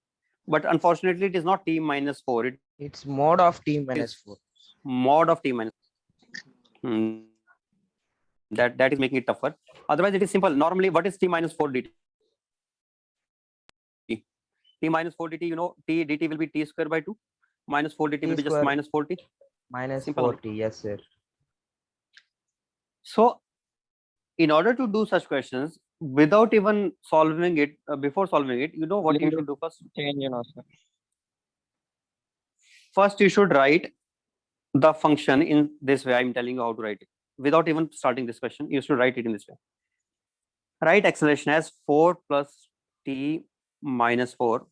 Speaker 1: But unfortunately, it is not t minus 4.
Speaker 2: It's mod of T minus 4.
Speaker 1: Mod of t minus. That is making it tougher. Otherwise, it is simple. Normally, what is t minus 4 dt? T minus 4 dt, you know, t dt will be t square by 2. Minus 4 dt
Speaker 2: T
Speaker 1: will be just
Speaker 2: square.
Speaker 1: minus 4t.
Speaker 2: Minus
Speaker 1: Simple.
Speaker 2: 4T, yes, sir.
Speaker 1: So, in order to do such questions, without even solving it, before solving it, you know what you should do first?
Speaker 6: Change, sir.
Speaker 1: First, you should write the function in this way. I'm telling you how to write it. Without even starting this question, you should write it in this way. Write acceleration as 4 plus t minus 4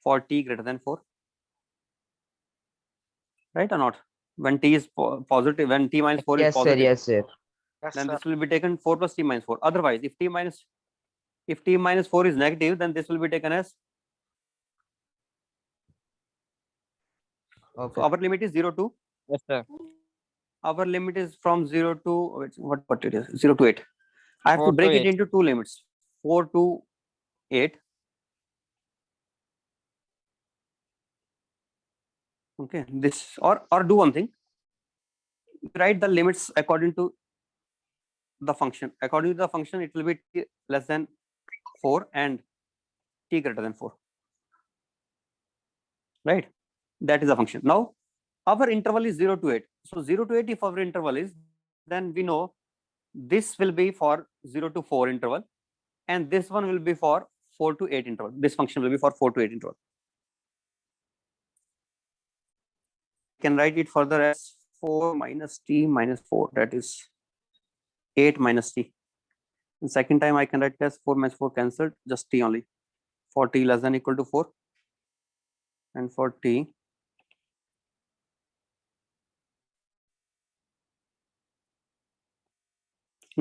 Speaker 1: for t greater than 4. Right or not? When t is positive, when t minus 4 is
Speaker 2: Yes, sir,
Speaker 1: positive,
Speaker 2: yes, sir.
Speaker 5: Yes,
Speaker 1: then
Speaker 5: sir.
Speaker 1: this will be taken 4 plus t minus 4. Otherwise, if t minus 4 is negative, then this will be taken as,
Speaker 2: Okay.
Speaker 1: so our limit is 0 to,
Speaker 6: Yes, sir.
Speaker 1: our limit is from 0 to, what it is, 0 to 8. I have
Speaker 6: 4
Speaker 1: to
Speaker 6: to
Speaker 1: break it
Speaker 6: 8.
Speaker 1: into two limits, 4 to 8. Okay, this, or do one thing, write the limits according to the function. According to the function, it will be t less than 4 and t greater than 4. Right? That is the function. Now, our interval is 0 to 8. So 0 to 8, if our interval is, then we know this will be for 0 to 4 interval, and this one will be for 4 to 8 interval. This function will be for 4 to 8 interval. can write it further as 4 minus t minus 4, that is 8 minus t. And second time I can write it as 4 minus 4 cancelled, just t only. For t less than equal to 4, and for t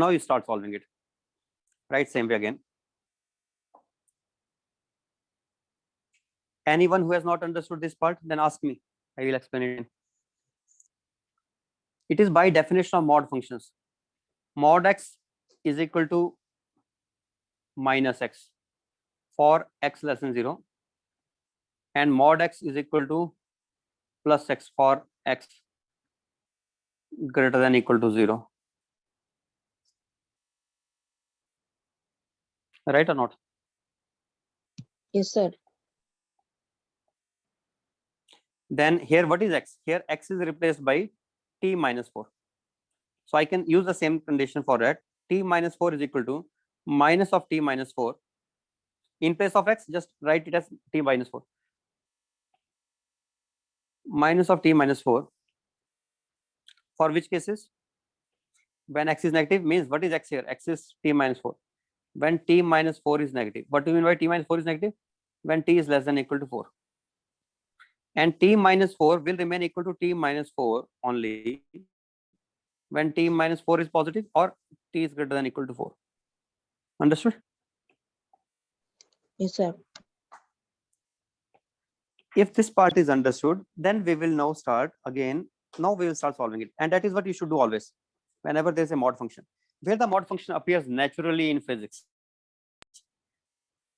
Speaker 1: now you start solving it. Right, same way again. Anyone who has not understood this part, then ask me. I will explain it. It is by definition of mod functions. Mod x is equal to minus x for x less than 0, and mod x is equal to plus x for x greater than equal to 0. Right or not?
Speaker 6: Yes, sir.
Speaker 1: Then here what is x? Here x is replaced by t minus 4. So I can use the same condition for that. T minus 4 is equal to minus of t minus 4. In place of x, just write it as t minus 4. Minus of t minus 4. For which cases? When x is negative, means what is x here? X is t minus 4. When t minus 4 is negative. What do you mean by t minus 4 is negative? When t is less than equal to 4. And t minus 4 will remain equal to t minus 4 only when t minus 4 is positive or t is greater than equal to 4. Understood?
Speaker 6: Yes, sir.
Speaker 1: If this part is understood, then we will now start again. Now we will start solving it. And that is what you should do always, whenever there is a mod function. Where the mod function appears naturally in physics.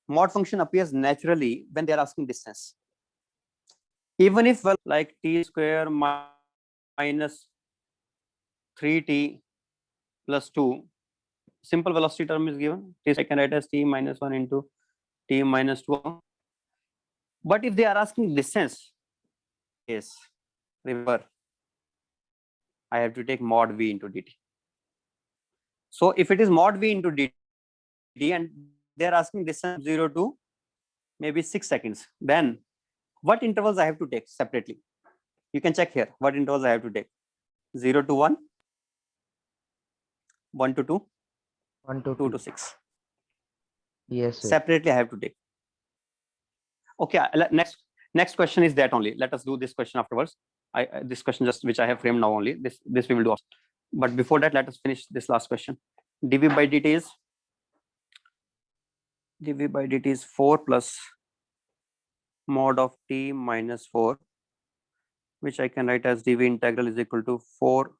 Speaker 1: Mod function appears naturally when they are asking distance. Even if, well, like t square minus 3t plus 2, simple velocity term is given. I can write as t minus 1 into t minus 2. But if they are asking distance, yes, remember, I have to take mod v into dt. So if it is mod v into dt and they are asking distance 0 to maybe 6 seconds, then what intervals I have to take separately? You can check here what intervals I have to take. 0 to 1, 1 to 2,
Speaker 2: 1 to
Speaker 1: 2 to 6.
Speaker 2: Yes, sir.
Speaker 1: Separately I have to take. Okay, next question is that only. Let us do this question afterwards. This question just which I have framed now only. This we will do. But before that, let us finish this last question. dv by dt is 4 plus mod of t minus 4, which I can write as dv integral is equal to 4.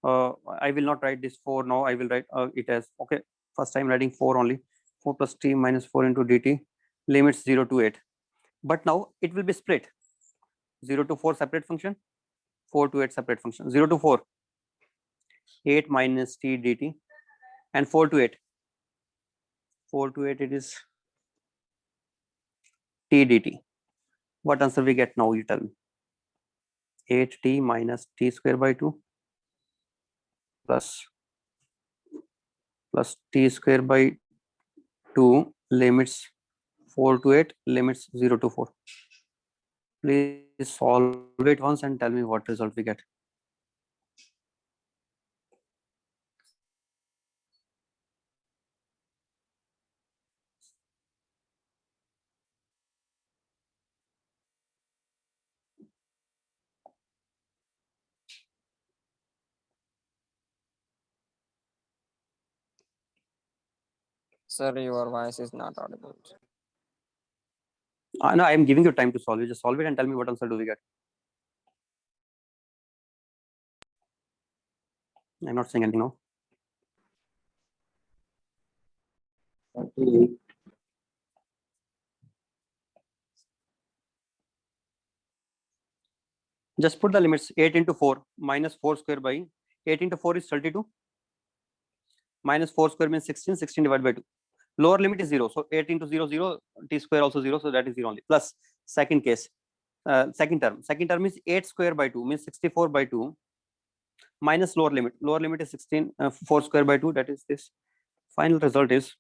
Speaker 1: I will not write this 4 now. I will write it as, okay, first time writing 4 only. 4 plus t minus 4 into dt, limits 0 to 8. But now it will be split. 0 to 4 separate function, 4 to 8 separate function. 0 to 4, 8 minus t dt, and 4 to 8. 4 to 8 it is t dt. What answer we get now, you tell me? 8t minus t square by 2 plus t square by 2 limits 4 to 8, limits 0 to 4. Please solve it once and tell me what result we get.
Speaker 6: Sir, your voice is not audible.
Speaker 1: No, I am giving you time to solve it. Just solve it and tell me what answer do we get. I'm not saying anything now. Just put the limits. 8 into 4 minus 4 square by 8 into 4 is 32. Minus 4 square means 16. 16 divided by 2. Lower limit is 0. So 8 into 0, 0. T square also 0. So that is 0 only. Plus second case. Second term. Second term is 8 square by 2 means 64 by 2. Minus lower limit. Lower limit is 16. 4 square by 2. That is this. Final result is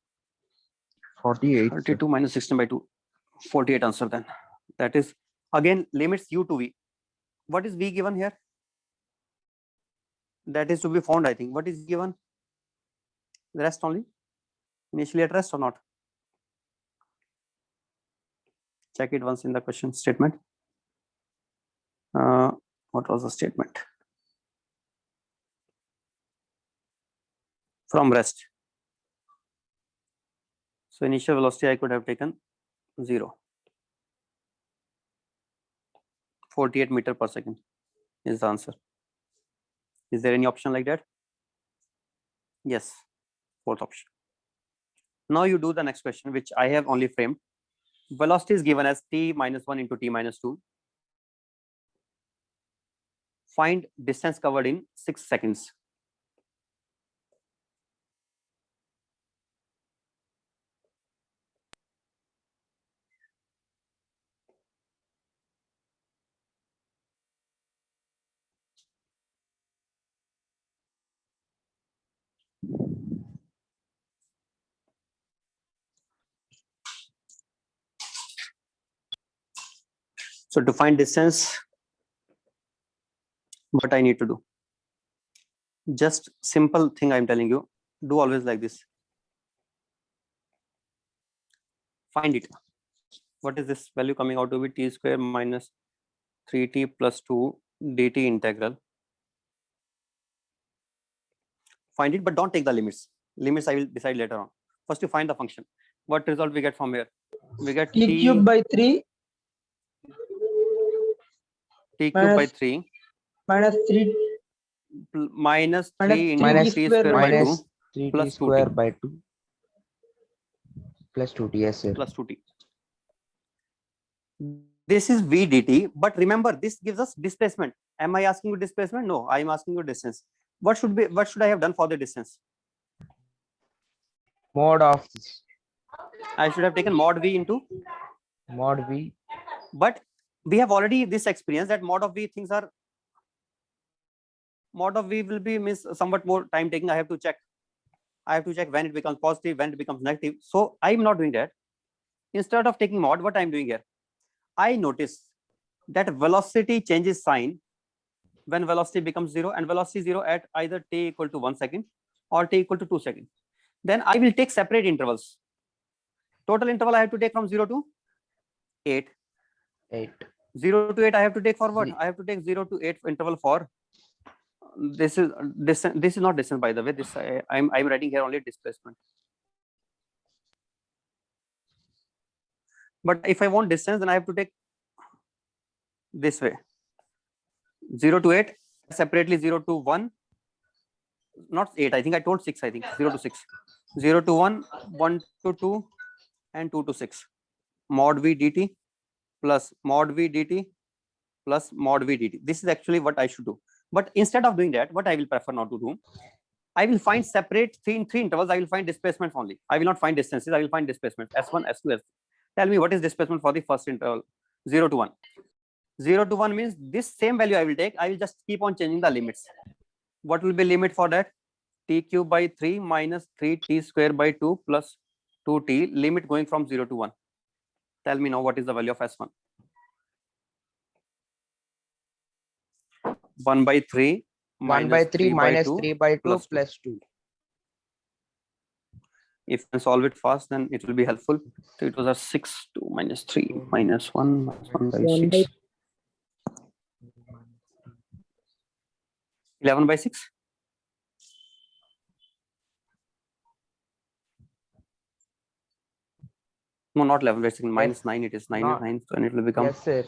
Speaker 2: 48.
Speaker 1: 32 minus 16 by 2. 48 answer then. That is again limits u to v. What is V given here? That is to be found, I think. What is given? The rest only? Initially at rest or not? Check it once in the question statement. What was the statement? From rest. So initial velocity I could have taken 0. 48 meter per second is the answer. Is there any option like that? Yes, fourth option. Now you do the next question, which I have only framed. Velocity is given as t minus 1 into t minus 2. Find distance covered in 6 seconds. So to find distance, what I need to do? Just simple thing I'm telling you. Do always like this. Find it. What is this value coming out to be? T square minus 3t plus 2 dt integral. Find it, but don't take the limits. Limits I will decide later on. First you find the function. What result we get from here? We get
Speaker 8: T cube by 3
Speaker 1: t cube by
Speaker 8: minus
Speaker 1: 3
Speaker 8: minus 3
Speaker 1: minus 3
Speaker 8: minus
Speaker 1: into
Speaker 8: 3t
Speaker 1: t
Speaker 8: square
Speaker 1: square by 2
Speaker 2: Minus 3t
Speaker 1: plus 2t.
Speaker 2: square by 2 plus 2t. Yes, sir.
Speaker 1: Plus 2t. This is v dt, but remember this gives us displacement. Am I asking you displacement? No, I am asking you distance. What should I have done for the distance?
Speaker 2: Mod of this.
Speaker 1: I should have taken mod v into,
Speaker 2: Mod v.
Speaker 1: but we have already this experience that mod of v things are, mod of v will be means somewhat more time taking. I have to check when it becomes positive, when it becomes negative. So I'm not doing that. Instead of taking mod, what I'm doing here, I notice that velocity changes sign when velocity becomes 0, and velocity 0 at either t equal to 1 second or t equal to 2 seconds. Then I will take separate intervals. Total interval I have to take from 0 to 8.
Speaker 2: 8.
Speaker 1: 0 to 8 I have to take for what?
Speaker 2: Ze-
Speaker 1: I have to take 0 to 8 interval for, this is distance. This is not distance, by the way. This I'm writing here only displacement. But if I want distance, then I have to take this way. 0 to 8 separately, 0 to 1, not 8. I think I told 6. I think 0 to 6, 0 to 1, 1 to 2, and 2 to 6. Mod v dt plus mod v dt plus mod v dt. This is actually what I should do. But instead of doing that, what I will prefer not to do, I will find separate three intervals. I will find displacements only. I will not find distances. I will find displacement S1, S2, S3. Tell me what is displacement for the first interval? 0 to 1. 0 to 1 means this same value I will take. I will just keep on changing the limits. What will be limit for that? T cube by 3 minus 3t square by 2 plus 2t, limit going from 0 to 1. Tell me now what is the value of S1? 1 by 3
Speaker 2: 1 by 3 minus 3 by 2
Speaker 1: plus
Speaker 2: plus 2.
Speaker 1: If you solve it fast, then it will be helpful. So it was a 6, 2 minus 3 minus 1 minus 1 by 6. 11 by 6. No, not 11 by 6. Minus 9 it is. 9
Speaker 2: No.
Speaker 1: is 9. So it will become
Speaker 2: Yes, sir.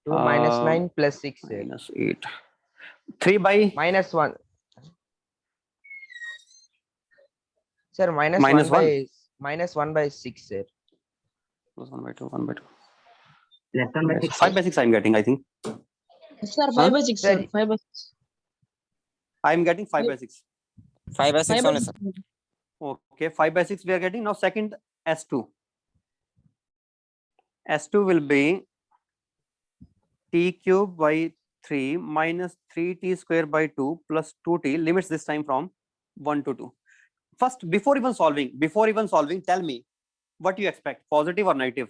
Speaker 2: 2 minus 9 plus 6, sir.
Speaker 1: minus 8. 3 by
Speaker 2: Minus 1. Sir, minus
Speaker 1: Minus
Speaker 2: 1 by minus 1 by 6, sir.
Speaker 1: plus 1 by 2, 1 by 2.
Speaker 7: Less than by 6.
Speaker 1: 5 by 6 I'm getting, I think.
Speaker 4: Sir,
Speaker 1: Huh?
Speaker 4: 5 by 6, sir.
Speaker 2: Sir,
Speaker 4: 5 by 6.
Speaker 1: I'm getting 5 by 6.
Speaker 6: 5 by 6
Speaker 4: 5 by
Speaker 6: only, sir.
Speaker 4: 6.
Speaker 1: Okay, 5 by 6 we are getting. Now second S2. S2 will be t cube by 3 minus 3t square by 2 plus 2t, limits this time from 1 to 2. First, before even solving, tell me what you expect, positive or negative?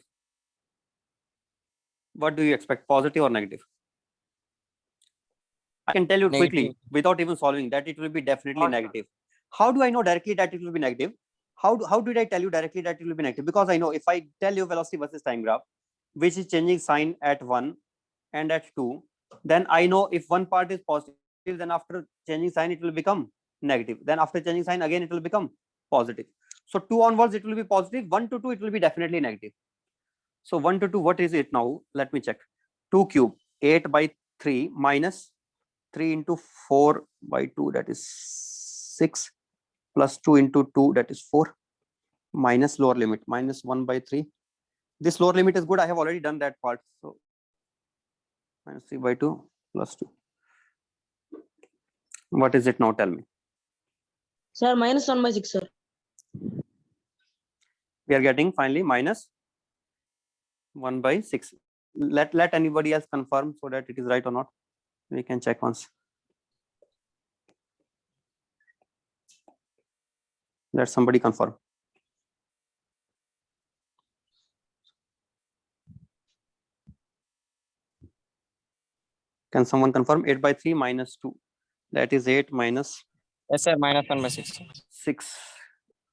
Speaker 1: What do you expect, positive or negative? I can tell you quickly
Speaker 6: Negative.
Speaker 1: without even solving that it will be definitely
Speaker 6: Not-
Speaker 1: negative. How do I know directly that it will be negative? How did I tell you directly that it will be negative? Because I know if I tell you velocity versus time graph, which is changing sign at 1 and at 2, then I know if one part is positive, then after changing sign it will become negative. Then after changing sign again it will become positive. So 2 onwards it will be positive, 1 to 2 it will be definitely negative. So 1 to 2, what is it now? Let me check. 2 cube, 8 by 3 minus 3 into 4 by 2, that is 6, plus 2 into 2, that is 4, minus lower limit, minus 1 by 3. This lower limit is good. I have already done that part. So minus 3 by 2 plus 2. What is it now? Tell me.
Speaker 4: Sir, minus 1 by 6, sir.
Speaker 1: We are getting finally minus 1 by 6. Let anybody else confirm so that it is right or not. We can check once. Let somebody confirm. Can someone confirm? 8 by 3 minus 2. That is 8 minus
Speaker 6: Yes, sir. Minus 1 by 6.
Speaker 1: 6.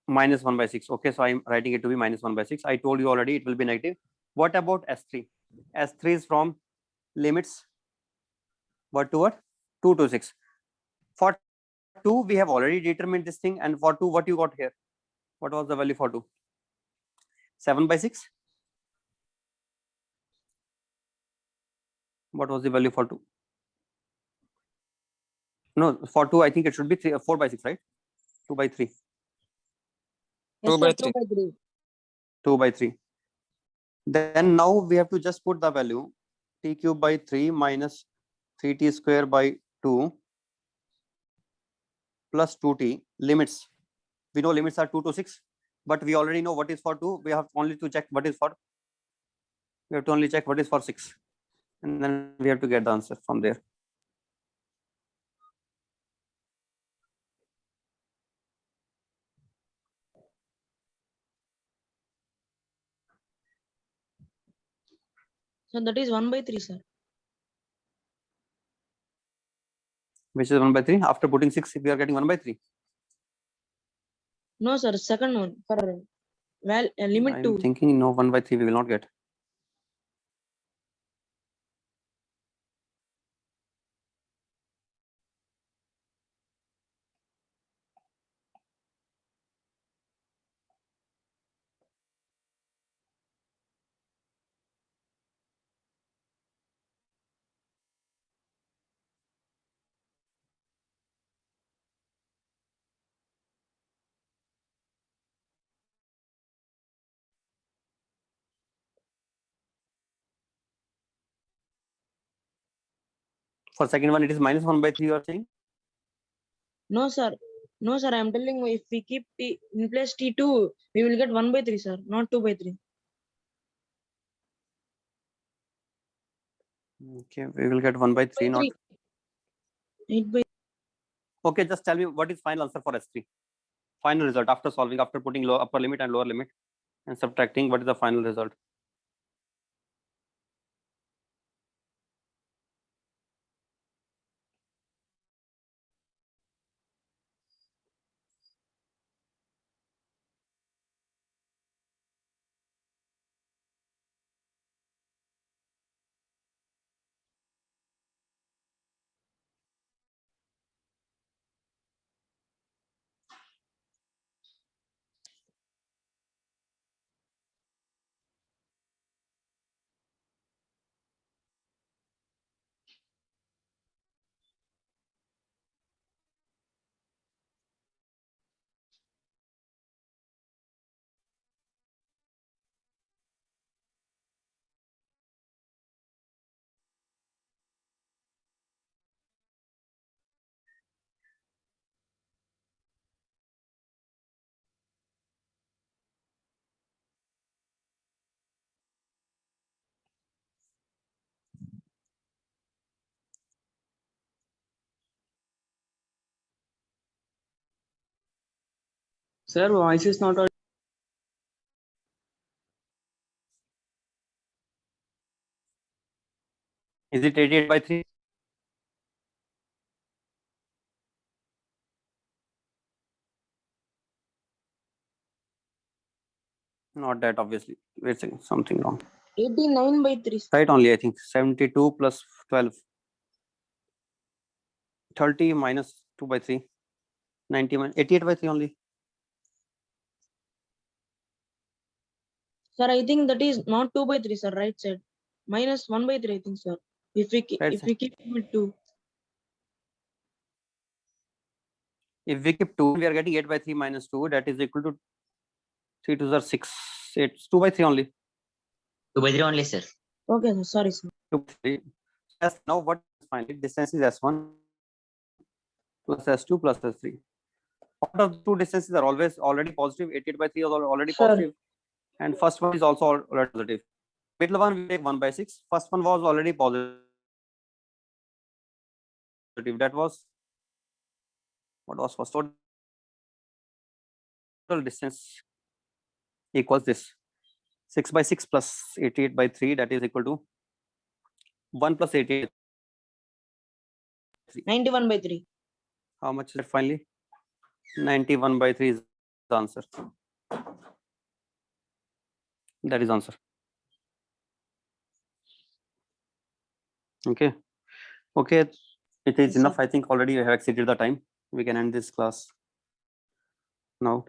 Speaker 1: Minus 1 by 6. Okay, so I'm writing it to be minus 1 by 6. I told you already it will be negative. What about S3? S3 is from limits what to what? 2 to 6. For 2, we have already determined this thing. And for 2, what you got here? What was the value for 2? 7 by 6. What was the value for 2? No, for 2, I think it should be 4 by 6, right? 2 by 3.
Speaker 4: Yes,
Speaker 6: 2 by
Speaker 4: sir, 2
Speaker 6: 3.
Speaker 4: by 3.
Speaker 1: 2 by 3. Then now we have to just put the value t cube by 3 minus 3t square by 2 plus 2t limits. We know limits are 2 to 6, but we already know what is for 2. We have only to check what is for. We have to only check what is for 6. And then we have to get the answer from there.
Speaker 4: So that is 1 by 3, sir.
Speaker 1: Which is 1 by 3. After putting 6, we are getting 1 by 3.
Speaker 4: No, sir. Second one for limit
Speaker 1: I'm
Speaker 4: 2.
Speaker 1: thinking no, 1 by 3 we will not get. For second one, it is minus 1 by 3 you are saying?
Speaker 4: No, sir. No, sir. I'm telling you, if we keep T in place T2, we will get 1 by 3, sir. Not 2 by 3.
Speaker 1: Okay, we will get 1 by 3, not.
Speaker 4: 8 by
Speaker 1: Okay, just tell me what is final answer for S3. Final result after solving, after putting lower upper limit and lower limit and subtracting, what is the final result?
Speaker 8: Sir, voice is not audible.
Speaker 1: Is it 88 by 3? Not that, obviously. Wait a second, something wrong.
Speaker 4: 89 by 3. Sir.
Speaker 1: Right only, I think. 72 plus 12. 30 minus 2 by 3. 90 minus 88 by 3 only.
Speaker 4: Sir, I think that is not 2 by 3, sir. Right side. Minus 1 by 3, I think, sir. If we
Speaker 1: Right
Speaker 4: if we keep it 2.
Speaker 1: If we keep 2, we are getting 8 by 3 minus 2. That is equal to 3 to the 6. It's 2 by 3 only.
Speaker 9: 2 by 3 only, sir.
Speaker 4: Okay, sir. Sorry, sir.
Speaker 1: 2 by 3. As now what is finally distance is S1 plus S2 plus S3. All of the two distances are always already positive. 88 by 3 is already
Speaker 4: Sure.
Speaker 1: positive. And first one is also already positive. Middle one we take 1 by 6. First one was already positive. That was what was first? Total distance equals this 6 by 6 plus 88 by 3, that is equal to 1 plus 88.
Speaker 4: 91 by 3.
Speaker 1: How much is it finally? 91 by 3 is the answer. That is answer. Okay. Okay. It is
Speaker 4: Yes, sir.
Speaker 1: enough. I think already we have exceeded the time. We can end this class now.